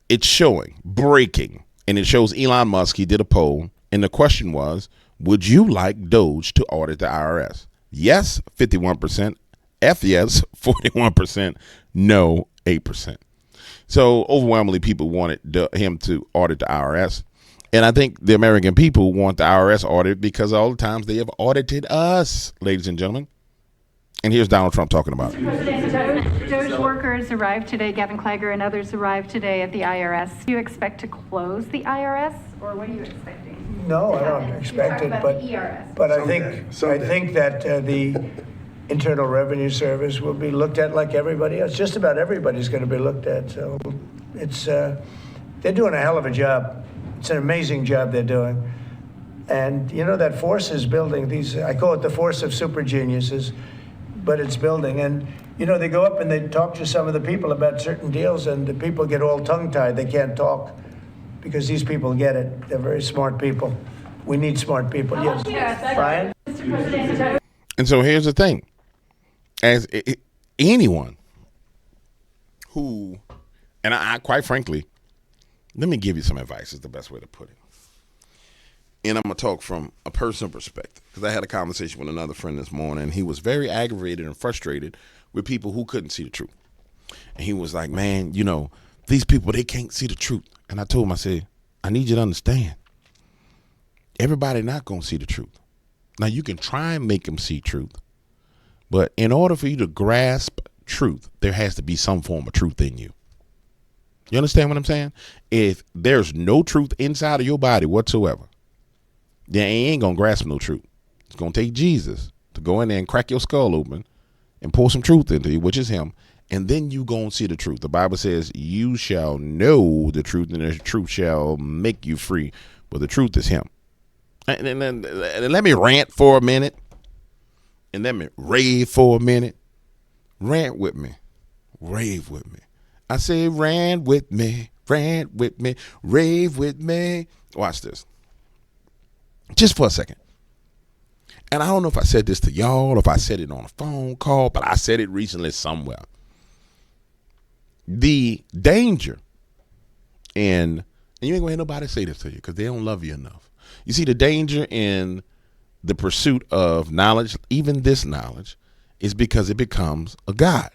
it's showing, breaking, and it shows Elon Musk. He did a poll, and the question was, would you like Doge to audit the IRS? Yes, 51%. F yes, 41%. No, 8%. So overwhelmingly, people wanted him to audit the IRS. And I think the American people want the IRS audited because all the times they have audited us, ladies and gentlemen. And here's Donald Trump talking about it. Doge workers arrived today, Gavin Clagger and others arrived today at the IRS. Do you expect to close the IRS, or what are you expecting? No, I don't expect it, but I think that the Internal Revenue Service will be looked at like everybody else. Just about everybody's going to be looked at. So it's they're doing a hell of a job. It's an amazing job they're doing. And you know, that force is building these, I call it the force of super geniuses, but it's building. And you know, they go up and they talk to some of the people about certain deals, and the people get all tongue-tied. They can't talk because these people get it. They're very smart people. We need smart people. Yes, Brian? And so here's the thing. As anyone who, and I quite frankly, let me give you some advice is the best way to put it. And I'm going to talk from a personal perspective, because I had a conversation with another friend this morning, and he was very aggravated and frustrated with people who couldn't see the truth. And he was like, man, you know, these people, they can't see the truth. And I told him, I said, I need you to understand, everybody not going to see the truth. Now, you can try and make them see truth, but in order for you to grasp truth, there has to be some form of truth in you. You understand what I'm saying? If there's no truth inside of your body whatsoever, then you ain't going to grasp no truth. It's going to take Jesus to go in there and crack your skull open and pour some truth into you, which is him, and then you going to see the truth. The Bible says you shall know the truth, and the truth shall make you free, but the truth is him. And let me rant for a minute, and let me rave for a minute. Rant with me, rave with me. I say rant with me, rave with me. Watch this. Just for a second. And I don't know if I said this to y'all, or if I said it on a phone call, but I said it recently somewhere. The danger, and you ain't gonna hear nobody say this to you because they don't love you enough. You see, the danger in the pursuit of knowledge, even this knowledge, is because it becomes a god.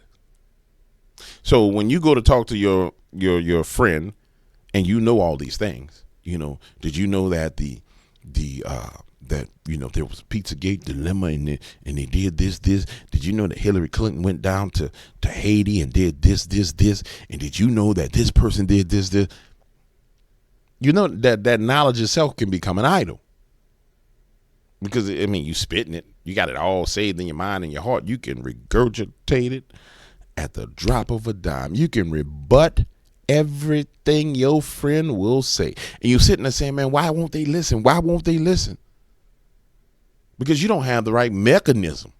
So when you go to talk to your friend, and you know all these things, you know, did you know that that, you know, there was a Pizzagate dilemma, and they did this. Did you know that Hillary Clinton went down to Haiti and did this? And did you know that this person did this? You know that knowledge itself can become an idol. Because, I mean, you spitting it. You got it all saved in your mind and your heart. You can regurgitate it at the drop of a dime. You can rebut everything your friend will say. And you're sitting there saying, man, why won't they listen? Why won't they listen? Because you don't have the right mechanism.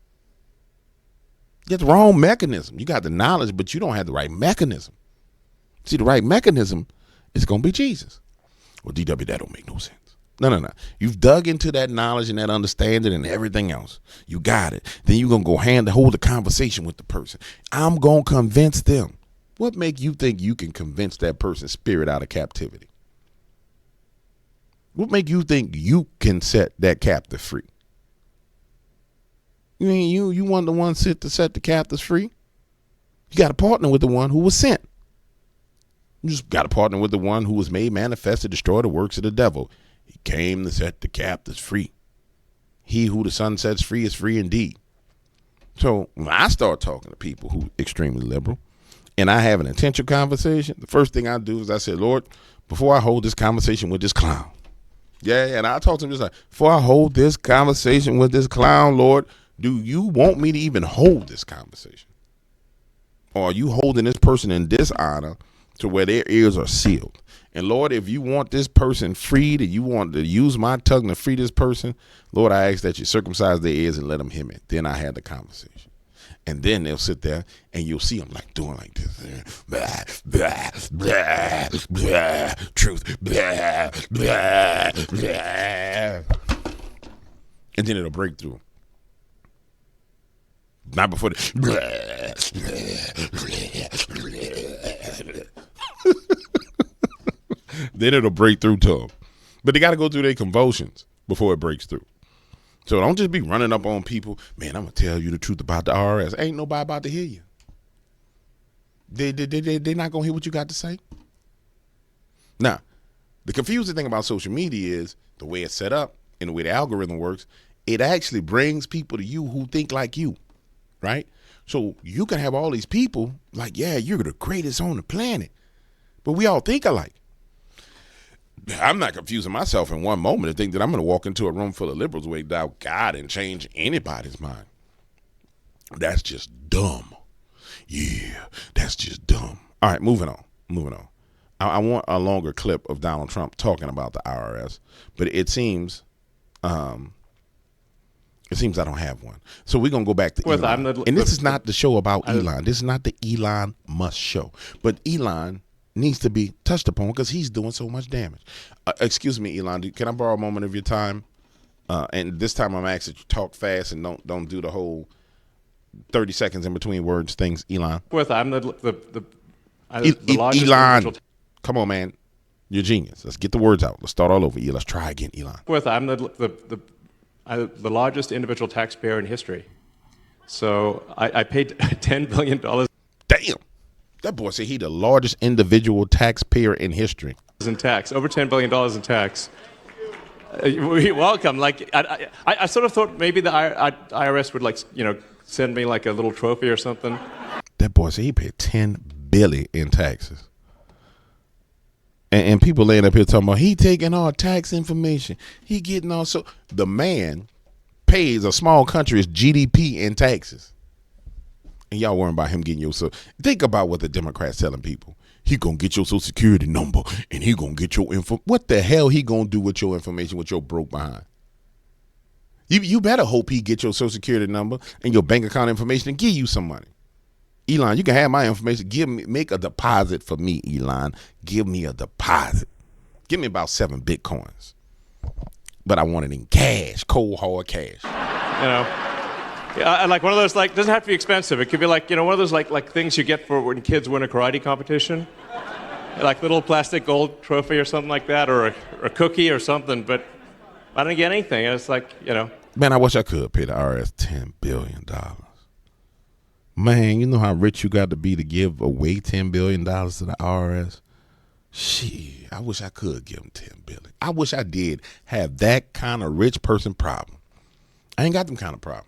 You got the wrong mechanism. You got the knowledge, but you don't have the right mechanism. See, the right mechanism is going to be Jesus. Well, DW, that don't make no sense. No. You've dug into that knowledge and that understanding and everything else. You got it. Then you're going to go hold a conversation with the person. I'm going to convince them. What make you think you can convince that person's spirit out of captivity? What make you think you can set that captive free? You mean you want the one to set the captives free? You got to partner with the one who was sent. You just got to partner with the one who was made manifest to destroy the works of the devil. He came to set the captives free. He who the Son sets free is free indeed. So when I start talking to people who are extremely liberal, and I have an intentional conversation, the first thing I do is I say, Lord, before I hold this conversation with this clown, and I talk to him just like, before I hold this conversation with this clown, Lord, do you want me to even hold this conversation? Or are you holding this person in dishonor to where their ears are sealed? And Lord, if you want this person freed and you want to use my tongue to free this person, Lord, I ask that you circumcise their ears and let them hear me. Then I had the conversation. And then they'll sit there and you'll see them like doing like this. Blah, blah, blah, blah, truth. Blah, blah, blah. And then it'll break through. Not before the then it'll break through to them. But they got to go through their convulsions before it breaks through. So don't just be running up on people. Man, I'm going to tell you the truth about the IRS. Ain't nobody about to hear you. They're not going to hear what you got to say. Now, the confusing thing about social media is the way it's set up and the way the algorithm works, it actually brings people to you who think like you, right? So you can have all these people like, yeah, you're the greatest on the planet, but we all think alike. I'm not confusing myself in one moment to think that I'm going to walk into a room full of liberals who doubt God and change anybody's mind. That's just dumb. Yeah, that's just dumb. All right, moving on. I want a longer clip of Donald Trump talking about the IRS, but it seems I don't have one. So we're going to go back to Elon. And this is not the show about Elon. This is not the Elon Musk show. But Elon needs to be touched upon because he's doing so much damage. Excuse me, Elon. Can I borrow a moment of your time? And this time I'm asking that you talk fast and don't do the whole 30 seconds in between words things, Elon. I'm the largest Elon. Come on, man. You're a genius. Let's get the words out. Let's start all over. Let's try again, Elon. I'm the largest individual taxpayer in history. So I paid $10 billion. Damn. That boy said he the largest individual taxpayer in history. In tax, over $10 billion in tax. Welcome. Like I sort of thought maybe the IRS would send me like a little trophy or something. That boy said he paid $10 billion in taxes. And people laying up here talking about he taking all tax information. He getting all so the man pays a small country's GDP in taxes. And y'all worrying about him getting your so think about what the Democrats telling people. He gonna get your social security number and he gonna get your info. What the hell he gonna do with your information with your broke behind? You better hope he get your social security number and your bank account information and give you some money. Elon, you can have my information. Make a deposit for me, Elon. Give me a deposit. Give me about 7 Bitcoins. But I want it in cash, cold hard cash. Yeah, like one of those, like, doesn't have to be expensive. It could be like, one of those like things you get for when kids win a karate competition. Like little plastic gold trophy or something like that, or a cookie or something, but I didn't get anything. It's like, Man, I wish I could pay the IRS $10 billion. Man, you know how rich you got to be to give away $10 billion to the IRS? Shit, I wish I could give them $10 billion. I wish I did have that kind of rich person problem. I ain't got them kind of problems.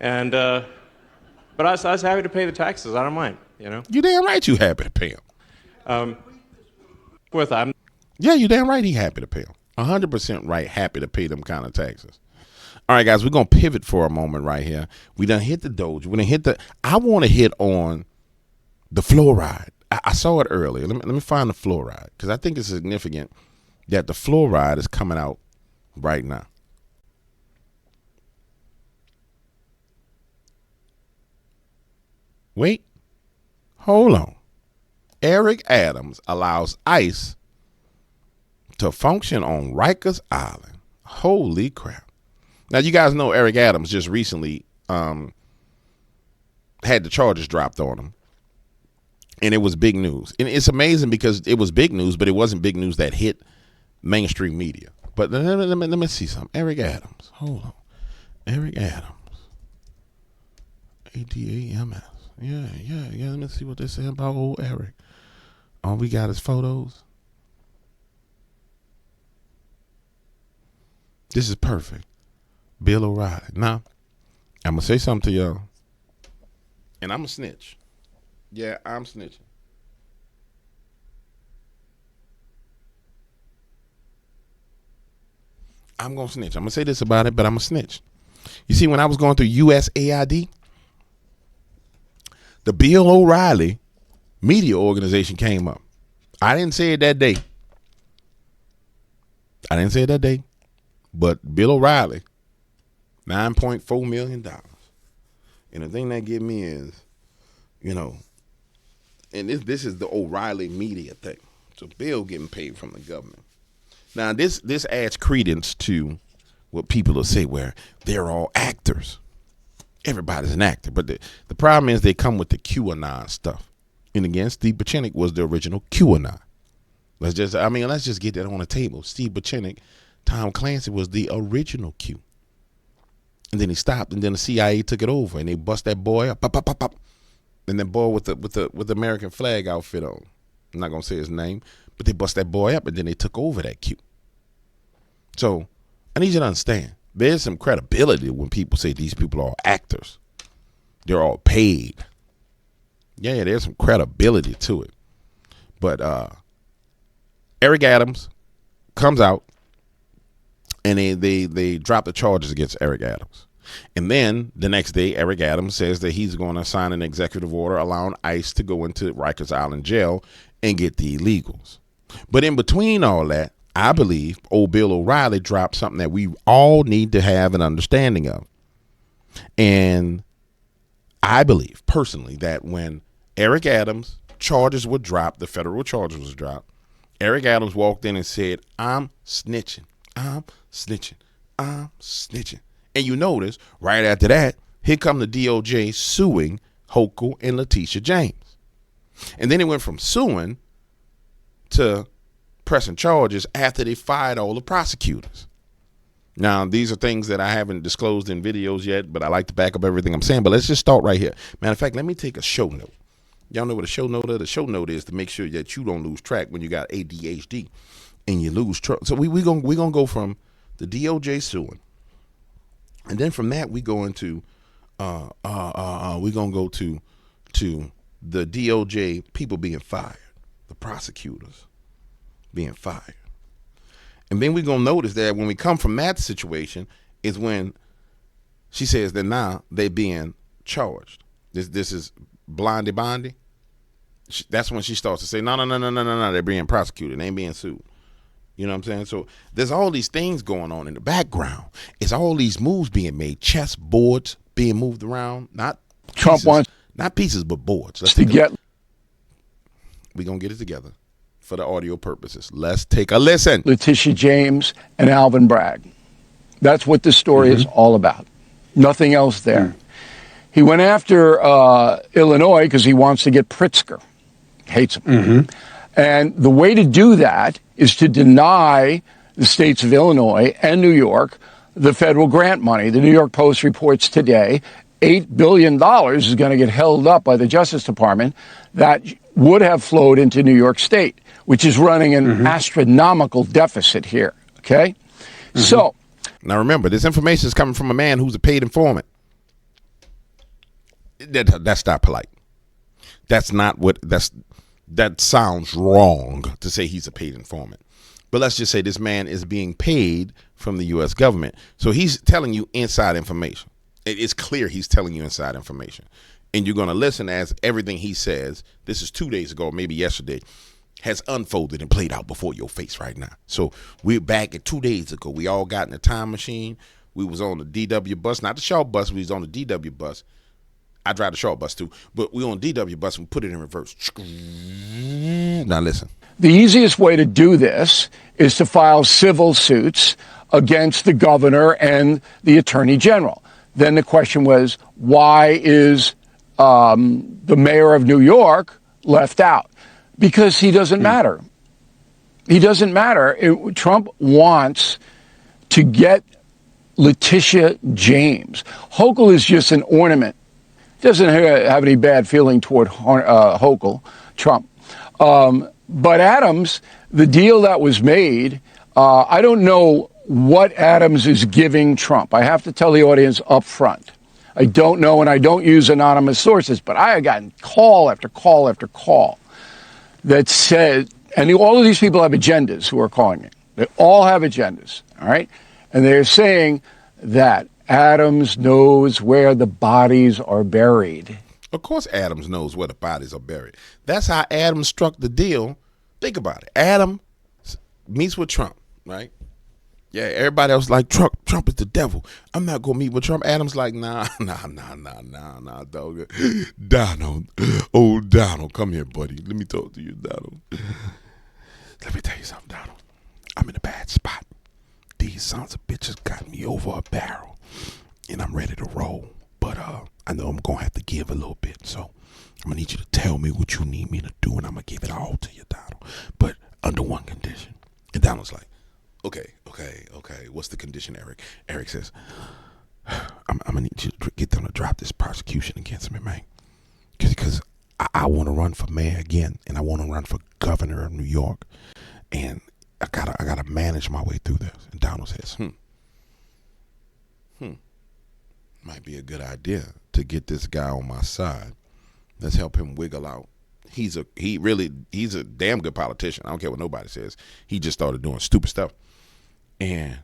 And, but I was happy to pay the taxes. I don't mind, You damn right you happy to pay them. Yeah, you damn right he happy to pay them. 100% right, happy to pay them kind of taxes. All right, guys, we're going to pivot for a moment right here. We done hit the Doge. We done hit I want to hit on the fluoride. I saw it earlier. Let me find the fluoride because I think it's significant that the fluoride is coming out right now. Wait. Hold on. Eric Adams allows ICE to function on Rikers Island. Holy crap. Now, you guys know Eric Adams just recently had the charges dropped on him. And it was big news. And it's amazing because it was big news, but it wasn't big news that hit mainstream media. But let me see something. Eric Adams. Hold on. Eric Adams. ADAMS. Yeah. Let me see what they say about old Eric. All we got is photos. This is perfect. Bill O'Reilly. Now, I'm going to say something to y'all. And I'm a snitch. Yeah, I'm snitching. I'm going to snitch. I'm going to say this about it, but I'm a snitch. You see, when I was going through USAID, the Bill O'Reilly media organization came up. I didn't say it that day. But Bill O'Reilly, $9.4 million. And the thing that get me is, and this is the O'Reilly media thing. So Bill getting paid from the government. Now this adds credence to what people will say, where they're all actors. Everybody's an actor, but the problem is they come with the QAnon stuff. And again, Steve Buchanan was the original QAnon. Let's just get that on the table. Steve Buchanan, Tom Clancy was the original Q. And then he stopped, and then the CIA took it over, and they bust that boy up, pop, pop, pop, pop. And that boy with the American flag outfit on. I'm not gonna say his name, but they bust that boy up, and then they took over that Q. So I need you to understand, there's some credibility when people say these people are actors. They're all paid. Yeah, there's some credibility to it. But Eric Adams comes out, and they drop the charges against Eric Adams. And then the next day, Eric Adams says that he's going to sign an executive order allowing ICE to go into Rikers Island jail and get the illegals. But in between all that, I believe old Bill O'Reilly dropped something that we all need to have an understanding of. And I believe personally that when Eric Adams charges were dropped, the federal charges was dropped, Eric Adams walked in and said, I'm snitching. I'm snitching. I'm snitching. And you notice right after that, here come the DOJ suing Hochul and Letitia James. And then it went from suing to pressing charges after they fired all the prosecutors. Now, these are things that I haven't disclosed in videos yet, but I like to back up everything I'm saying. But let's just start right here. Matter of fact, let me take a show note. Y'all know what a show note is? The show note is to make sure that you don't lose track when you got ADHD and you lose track. So we gonna go from the DOJ suing, and then from that we go into we gonna go to the DOJ people being fired, the prosecutors being fired. And then we're going to notice that when we come from that situation is when she says that now they're being charged. This is Blondie Bondy. That's when she starts to say, no, they're being prosecuted. They ain't being sued. You know what I'm saying? So there's all these things going on in the background. It's all these moves being made, chess boards being moved around, not Trump pieces, wants not pieces, but boards. to get. We're going to get it together for the audio purposes. Let's take a listen. Letitia James and Alvin Bragg. That's what this story is all about. Nothing else there. He went after Illinois because he wants to get Pritzker. Hates him. And the way to do that is to deny the states of Illinois and New York the federal grant money. The New York Post reports today $8 billion is going to get held up by the Justice Department that would have flowed into New York State, which is running an astronomical deficit here. Okay? So. Now remember, this information is coming from a man who's a paid informant. That's not polite. That's not what, that sounds wrong to say he's a paid informant. But let's just say this man is being paid from the U.S. government. So he's telling you inside information. It's clear he's telling you inside information. And you're going to listen as everything he says, this is 2 days ago, maybe yesterday, has unfolded and played out before your face right now. So we're back at 2 days ago. We all got in a time machine. We was on the DW bus, not the short bus. We was on the DW bus. I drive the short bus too. But we on DW bus and we put it in reverse. Now listen. The easiest way to do this is to file civil suits against the governor and the attorney general. Then the question was, why is the mayor of New York left out? Because he doesn't matter. He doesn't matter. Trump wants to get Letitia James. Hochul is just an ornament. Doesn't have any bad feeling toward Hochul, Trump. But Adams, the deal that was made, I don't know what Adams is giving Trump. I have to tell the audience up front. I don't know, and I don't use anonymous sources, but I have gotten call after call after call that said, and all of these people have agendas who are calling me. They all have agendas, all right? And they're saying that Adams knows where the bodies are buried. Of course Adams knows where the bodies are buried. That's how Adams struck the deal. Think about it. Adams meets with Trump, right? Yeah, everybody else like Trump is the devil. I'm not gonna meet with Trump. Adams like, nah, dog. Donald, oh Donald, come here, buddy. Let me talk to you, Donald. Let me tell you something, Donald. I'm in a bad spot. These sons of bitches got me over a barrel, and I'm ready to roll. But I know I'm gonna have to give a little bit, so I'm gonna need you to tell me what you need me to do, and I'm gonna give it all to you, Donald. But under one condition. And Donald's like, okay. What's the condition, Eric? Eric says, I'm gonna need you to get them to drop this prosecution against me, man. Because I want to run for mayor again, and I want to run for governor of New York, and I gotta manage my way through this. And Donald says, might be a good idea to get this guy on my side. Let's help him wiggle out. He's a damn good politician. I don't care what nobody says. He just started doing stupid stuff. And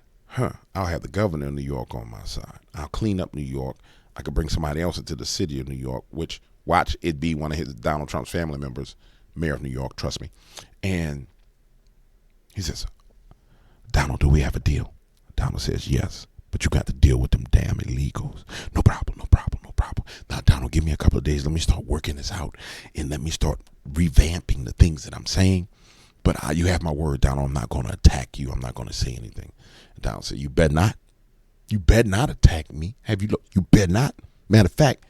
I'll have the governor of New York on my side. I'll clean up New York. I could bring somebody else into the city of New York, which watch it be one of his Donald Trump's family members, mayor of New York, trust me. And he says, Donald, do we have a deal? Donald says, yes, but you got to deal with them damn illegals. No problem. Now, Donald, give me a couple of days. Let me start working this out, and let me start revamping the things that I'm saying. But you have my word, Donald. I'm not going to attack you. I'm not going to say anything. And Donald said, you better not. You better not attack me. You better not. Matter of fact,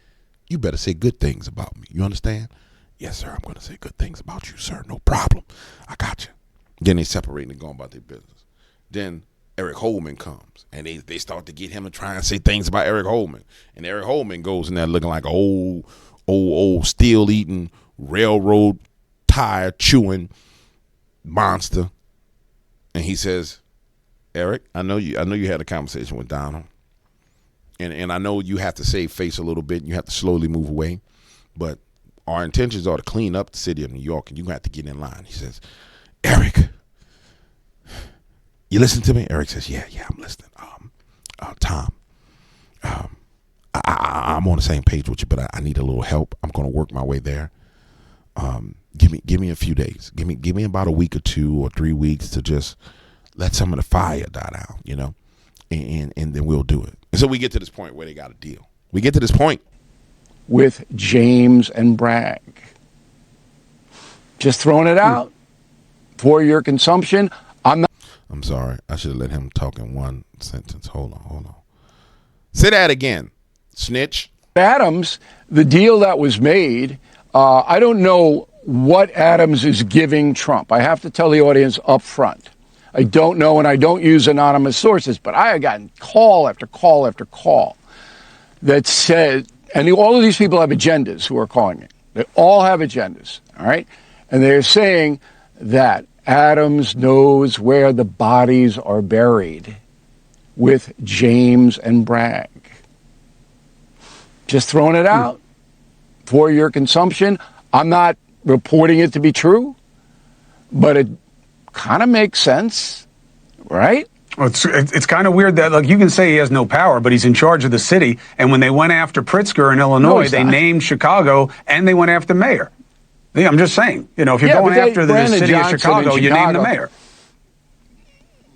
you better say good things about me. You understand? Yes, sir. I'm going to say good things about you, sir. No problem. I got you. Then they separate and go about their business. Then Eric Holman comes, and they start to get him to try and say things about Eric Holman. And Eric Holman goes in there looking like an old steel-eating, railroad tire-chewing monster. And he says, Eric, I know you had a conversation with Donald. And I know you have to save face a little bit, and you have to slowly move away. But our intentions are to clean up the city of New York, and you're going to have to get in line. He says, Eric, you listen to me? Eric says, yeah, I'm listening. Tom, I'm on the same page with you, but I need a little help. I'm going to work my way there. Give me a few days. Give me about a week or 2 or 3 weeks to just let some of the fire die down, you know, and then we'll do it. And so we get to this point where they got a deal. We get to this point with James and Bragg. Just throwing it out for your consumption. I'm sorry. I should have let him talk in one sentence. Hold on. Say that again, snitch. Adams, the deal that was made, I don't know what Adams is giving Trump. I have to tell the audience up front. I don't know, and I don't use anonymous sources, but I have gotten call after call after call that said, and all of these people have agendas who are calling it. They all have agendas, all right? And they're saying that Adams knows where the bodies are buried with James and Bragg. Just throwing it out for your consumption. I'm not reporting it to be true, but it kind of makes sense, right? Well, it's kind of weird that, like, you can say he has no power, but he's in charge of the city. And when they went after Pritzker in Illinois, they named Chicago and they went after mayor. Yeah, I'm just saying, you know, if you're going after the city of Chicago, you name the mayor.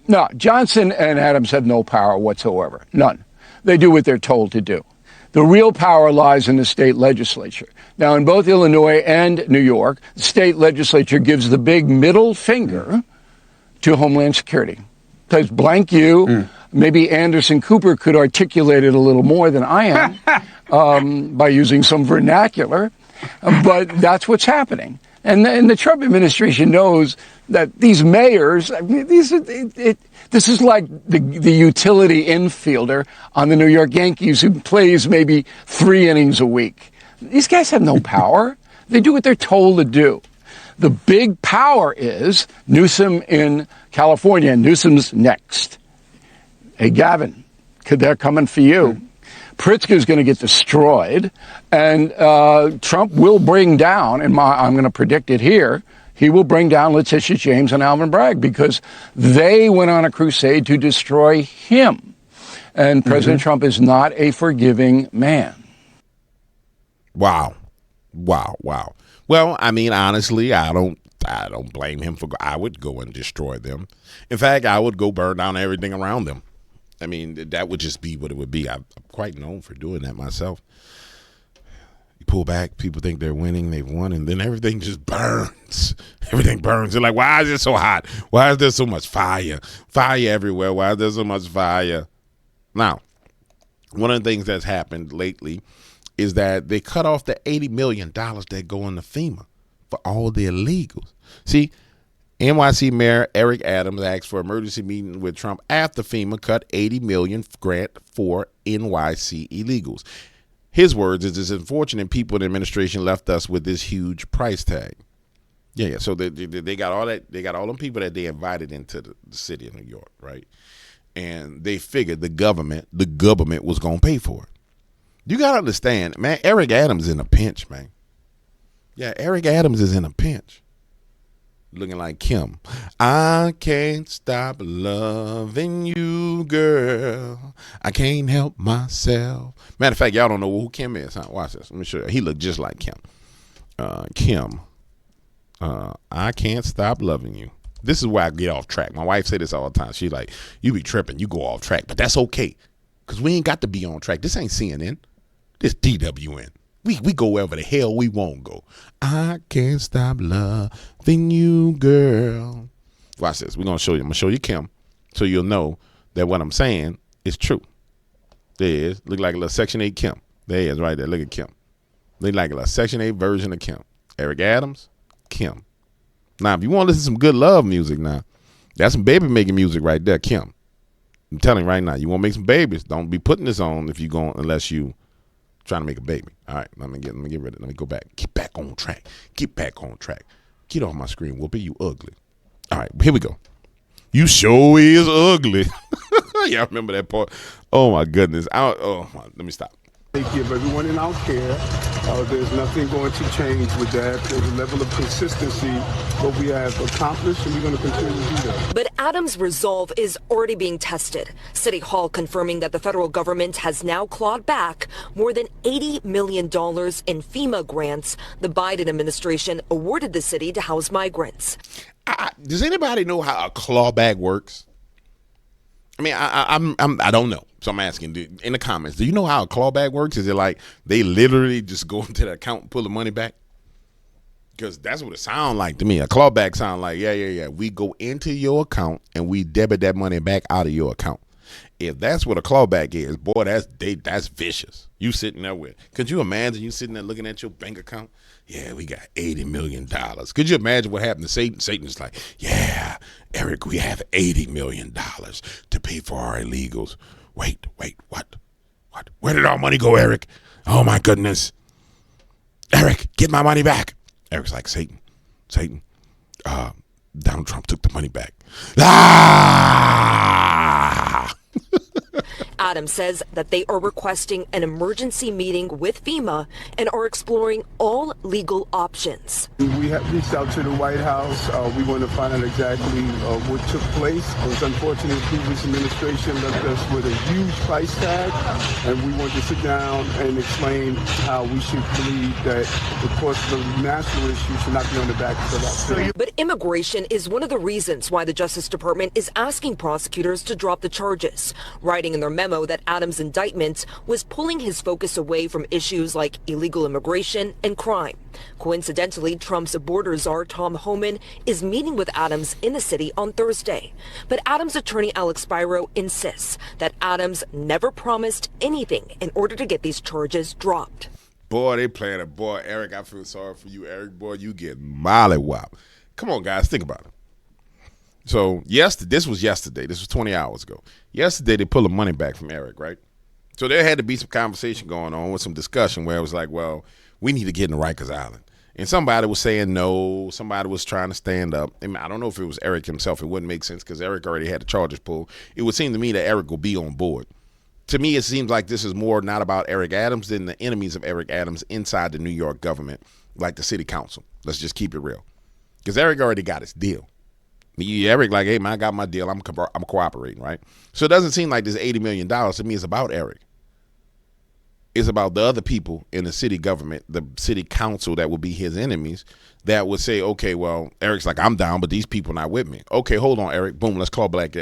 No, Johnson and Adams have no power whatsoever. None. They do what they're told to do. The real power lies in the state legislature. Now, in both Illinois and New York, the state legislature gives the big middle finger to Homeland Security. Says blank you. Maybe Anderson Cooper could articulate it a little more than I am by using some vernacular. But that's what's happening. And the Trump administration knows that these mayors, this is like the utility infielder on the New York Yankees who plays maybe 3 innings a week. These guys have no power. They do what they're told to do. The big power is Newsom in California. Newsom's next. Hey, Gavin, they're coming for you. Pritzker's going to get destroyed, and Trump will bring down, and I'm going to predict it here, he will bring down Letitia James and Alvin Bragg because they went on a crusade to destroy him. And President Trump is not a forgiving man. Wow. Well, I mean, honestly, I don't I don't blame him for. I would go and destroy them. In fact, I would go burn down everything around them. I mean, that would just be what it would be. I'm quite known for doing that myself. You pull back, people think they're winning, they've won, and then everything just burns. Everything burns. They're like, why is it so hot? Why is there so much fire? Fire everywhere. Why is there so much fire? Now, one of the things that's happened lately is that they cut off the $80 million that go into FEMA for all the illegals. See, NYC Mayor Eric Adams asked for emergency meeting with Trump after FEMA cut $80 million grant for NYC illegals. His words is, it's unfortunate people in the administration left us with this huge price tag. Yeah. So they got all that. They got all them people that they invited into the city of New York, right? And they figured the government was going to pay for it. You got to understand, man, Eric Adams is in a pinch, man. Yeah, Eric Adams is in a pinch. Looking like Kim. I can't stop loving you, girl. I can't help myself. Matter of fact, y'all don't know who Kim is, huh? Watch this. Let me show you. He looked just like Kim. Kim. I can't stop loving you. This is where I get off track. My wife say this all the time. She's like, you be tripping. You go off track. But that's okay. Because we ain't got to be on track. This ain't CNN. This DWN. We go wherever the hell we won't go. I can't stop loving you, girl. Watch this. We're going to show you. I'm going to show you Kim so you'll know that what I'm saying is true. There it is. Look like a little Section 8 Kim. There it is right there. Look at Kim. Look like a little Section 8 version of Kim. Eric Adams, Kim. Now, if you want to listen to some good love music now, that's some baby making music right there, Kim. I'm telling you right now, you want to make some babies, don't be putting this on if you go unless you trying to make a baby. All right, let me get rid of it. Let me go back. Get back on track. Get back on track. Get off my screen, Whoopi. You ugly. All right, here we go. You sure is ugly. Y'all remember that part? Oh my goodness. Let me stop. They give everyone in our care. There's nothing going to change with that. There's a level of consistency, what we have accomplished, and we're going to continue to do that. But Adams' resolve is already being tested. City Hall confirming that the federal government has now clawed back more than $80 million in FEMA grants the Biden administration awarded the city to house migrants. Does anybody know how a clawback works? I mean, I don't know. So I'm asking in the comments, do you know how a clawback works? Is it like they literally just go into the account and pull the money back? Because that's what it sounds like to me. A clawback sounds like, yeah. We go into your account and we debit that money back out of your account. If that's what a clawback is, boy, that's vicious. You sitting there with, could you imagine you sitting there looking at your bank account? Yeah, we got $80 million. Could you imagine what happened to Satan? Satan's like, yeah, Eric, we have $80 million to pay for our illegals. Wait, what? Where did our money go, Eric? Oh, my goodness. Eric, get my money back. Eric's like, Satan, Donald Trump took the money back. Ah! Adams says that they are requesting an emergency meeting with FEMA and are exploring all legal options. We have reached out to the White House. We want to find out exactly what took place. It was unfortunate the previous administration left us with a huge price tag, and we want to sit down and explain how we should believe that the cost of the national issue should not be on the back of that. But immigration is one of the reasons why the Justice Department is asking prosecutors to drop the charges, writing in their memo that Adams' indictment was pulling his focus away from issues like illegal immigration and crime. Coincidentally, Trump's border czar Tom Homan is meeting with Adams in the city on Thursday. But Adams' attorney Alex Spiro insists that Adams never promised anything in order to get these charges dropped. Boy, they playing it. Boy, Eric, I feel sorry for you, Eric. Boy, you get mollywop. Come on, guys, think about it. So, this was yesterday. This was 20 hours ago. Yesterday, they pulled the money back from Eric, right? So there had to be some conversation going on with some discussion where it was like, well, we need to get in Rikers Island. And somebody was saying no. Somebody was trying to stand up. And I don't know if it was Eric himself. It wouldn't make sense because Eric already had the charges pulled. It would seem to me that Eric will be on board. To me, it seems like this is more not about Eric Adams than the enemies of Eric Adams inside the New York government, like the city council. Let's just keep it real. Because Eric already got his deal. Eric like, hey, man, I got my deal. I'm cooperating, right? So it doesn't seem like this $80 million to me is about Eric. It's about the other people in the city government, the city council that would be his enemies, that would say, okay, well, Eric's like, I'm down, but these people not with me. Okay, hold on, Eric. Boom, let's claw back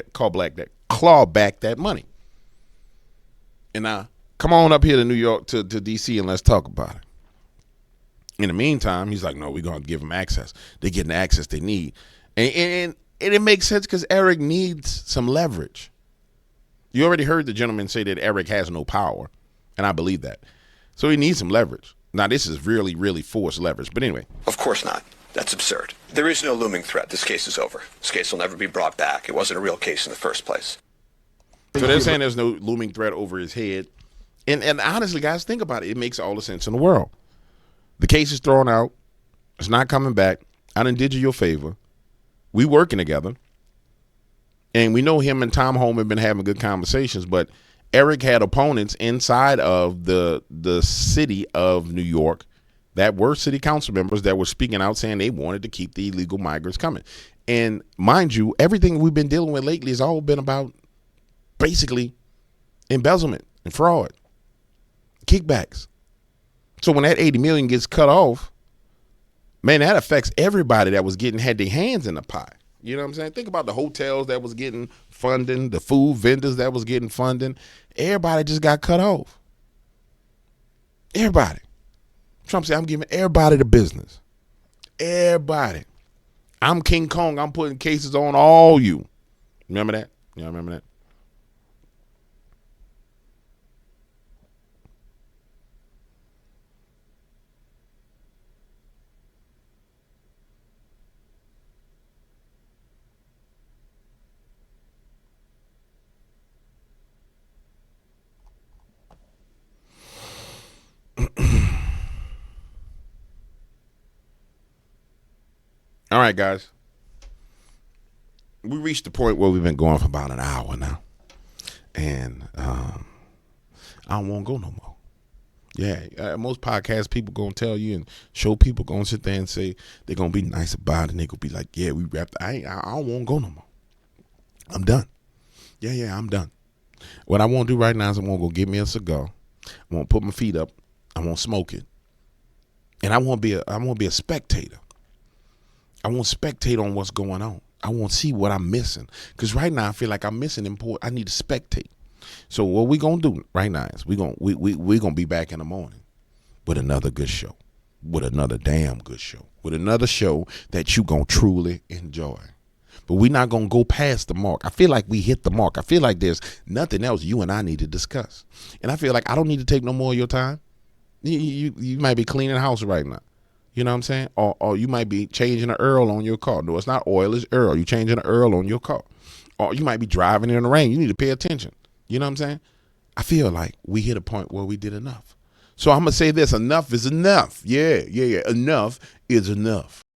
that money. And now, come on up here to New York, to D.C., and let's talk about it. In the meantime, he's like, no, we're going to give them access. They're getting the access they need. And it makes sense because Eric needs some leverage. You already heard the gentleman say that Eric has no power, and I believe that. So he needs some leverage. Now, this is really, really forced leverage. But anyway. Of course not. That's absurd. There is no looming threat. This case is over. This case will never be brought back. It wasn't a real case in the first place. So they're saying there's no looming threat over his head. And honestly, guys, think about it. It makes all the sense in the world. The case is thrown out. It's not coming back. I done did you your favor. We working together. And we know him and Tom Holm have been having good conversations, but Eric had opponents inside of the city of New York that were city council members that were speaking out saying they wanted to keep the illegal migrants coming. And mind you, everything we've been dealing with lately has all been about basically embezzlement and fraud, kickbacks. So when that $80 million gets cut off, man, that affects everybody that was had their hands in the pie. You know what I'm saying? Think about the hotels that was getting funding, the food vendors that was getting funding. Everybody just got cut off. Everybody. Trump said, I'm giving everybody the business. Everybody. I'm King Kong. I'm putting cases on all you. Remember that? Y'all remember that? All right, guys. We reached the point where we've been going for about an hour now. And I don't want to go no more. Yeah, most podcast people going to tell you and show people going to sit there and say they're going to be nice about it. And they're going to be like, yeah, we wrapped. I don't want to go no more. I'm done. Yeah, I'm done. What I want to do right now is I want to go get me a cigar. I want to put my feet up. I want to smoke it. And I want to be a spectator. I want to spectate on what's going on. I want to see what I'm missing. Because right now I feel like I'm missing important. I need to spectate. So what we're going to do right now is we're going to be back in the morning with another good show. With another damn good show. With another show that you're going to truly enjoy. But we're not going to go past the mark. I feel like we hit the mark. I feel like there's nothing else you and I need to discuss. And I feel like I don't need to take no more of your time. You might be cleaning the house right now. You know what I'm saying? Or you might be changing an oil on your car. No, it's not oil, it's oil. You're changing an oil on your car. Or you might be driving in the rain. You need to pay attention. You know what I'm saying? I feel like we hit a point where we did enough. So I'm going to say this. Enough is enough. Yeah. Enough is enough.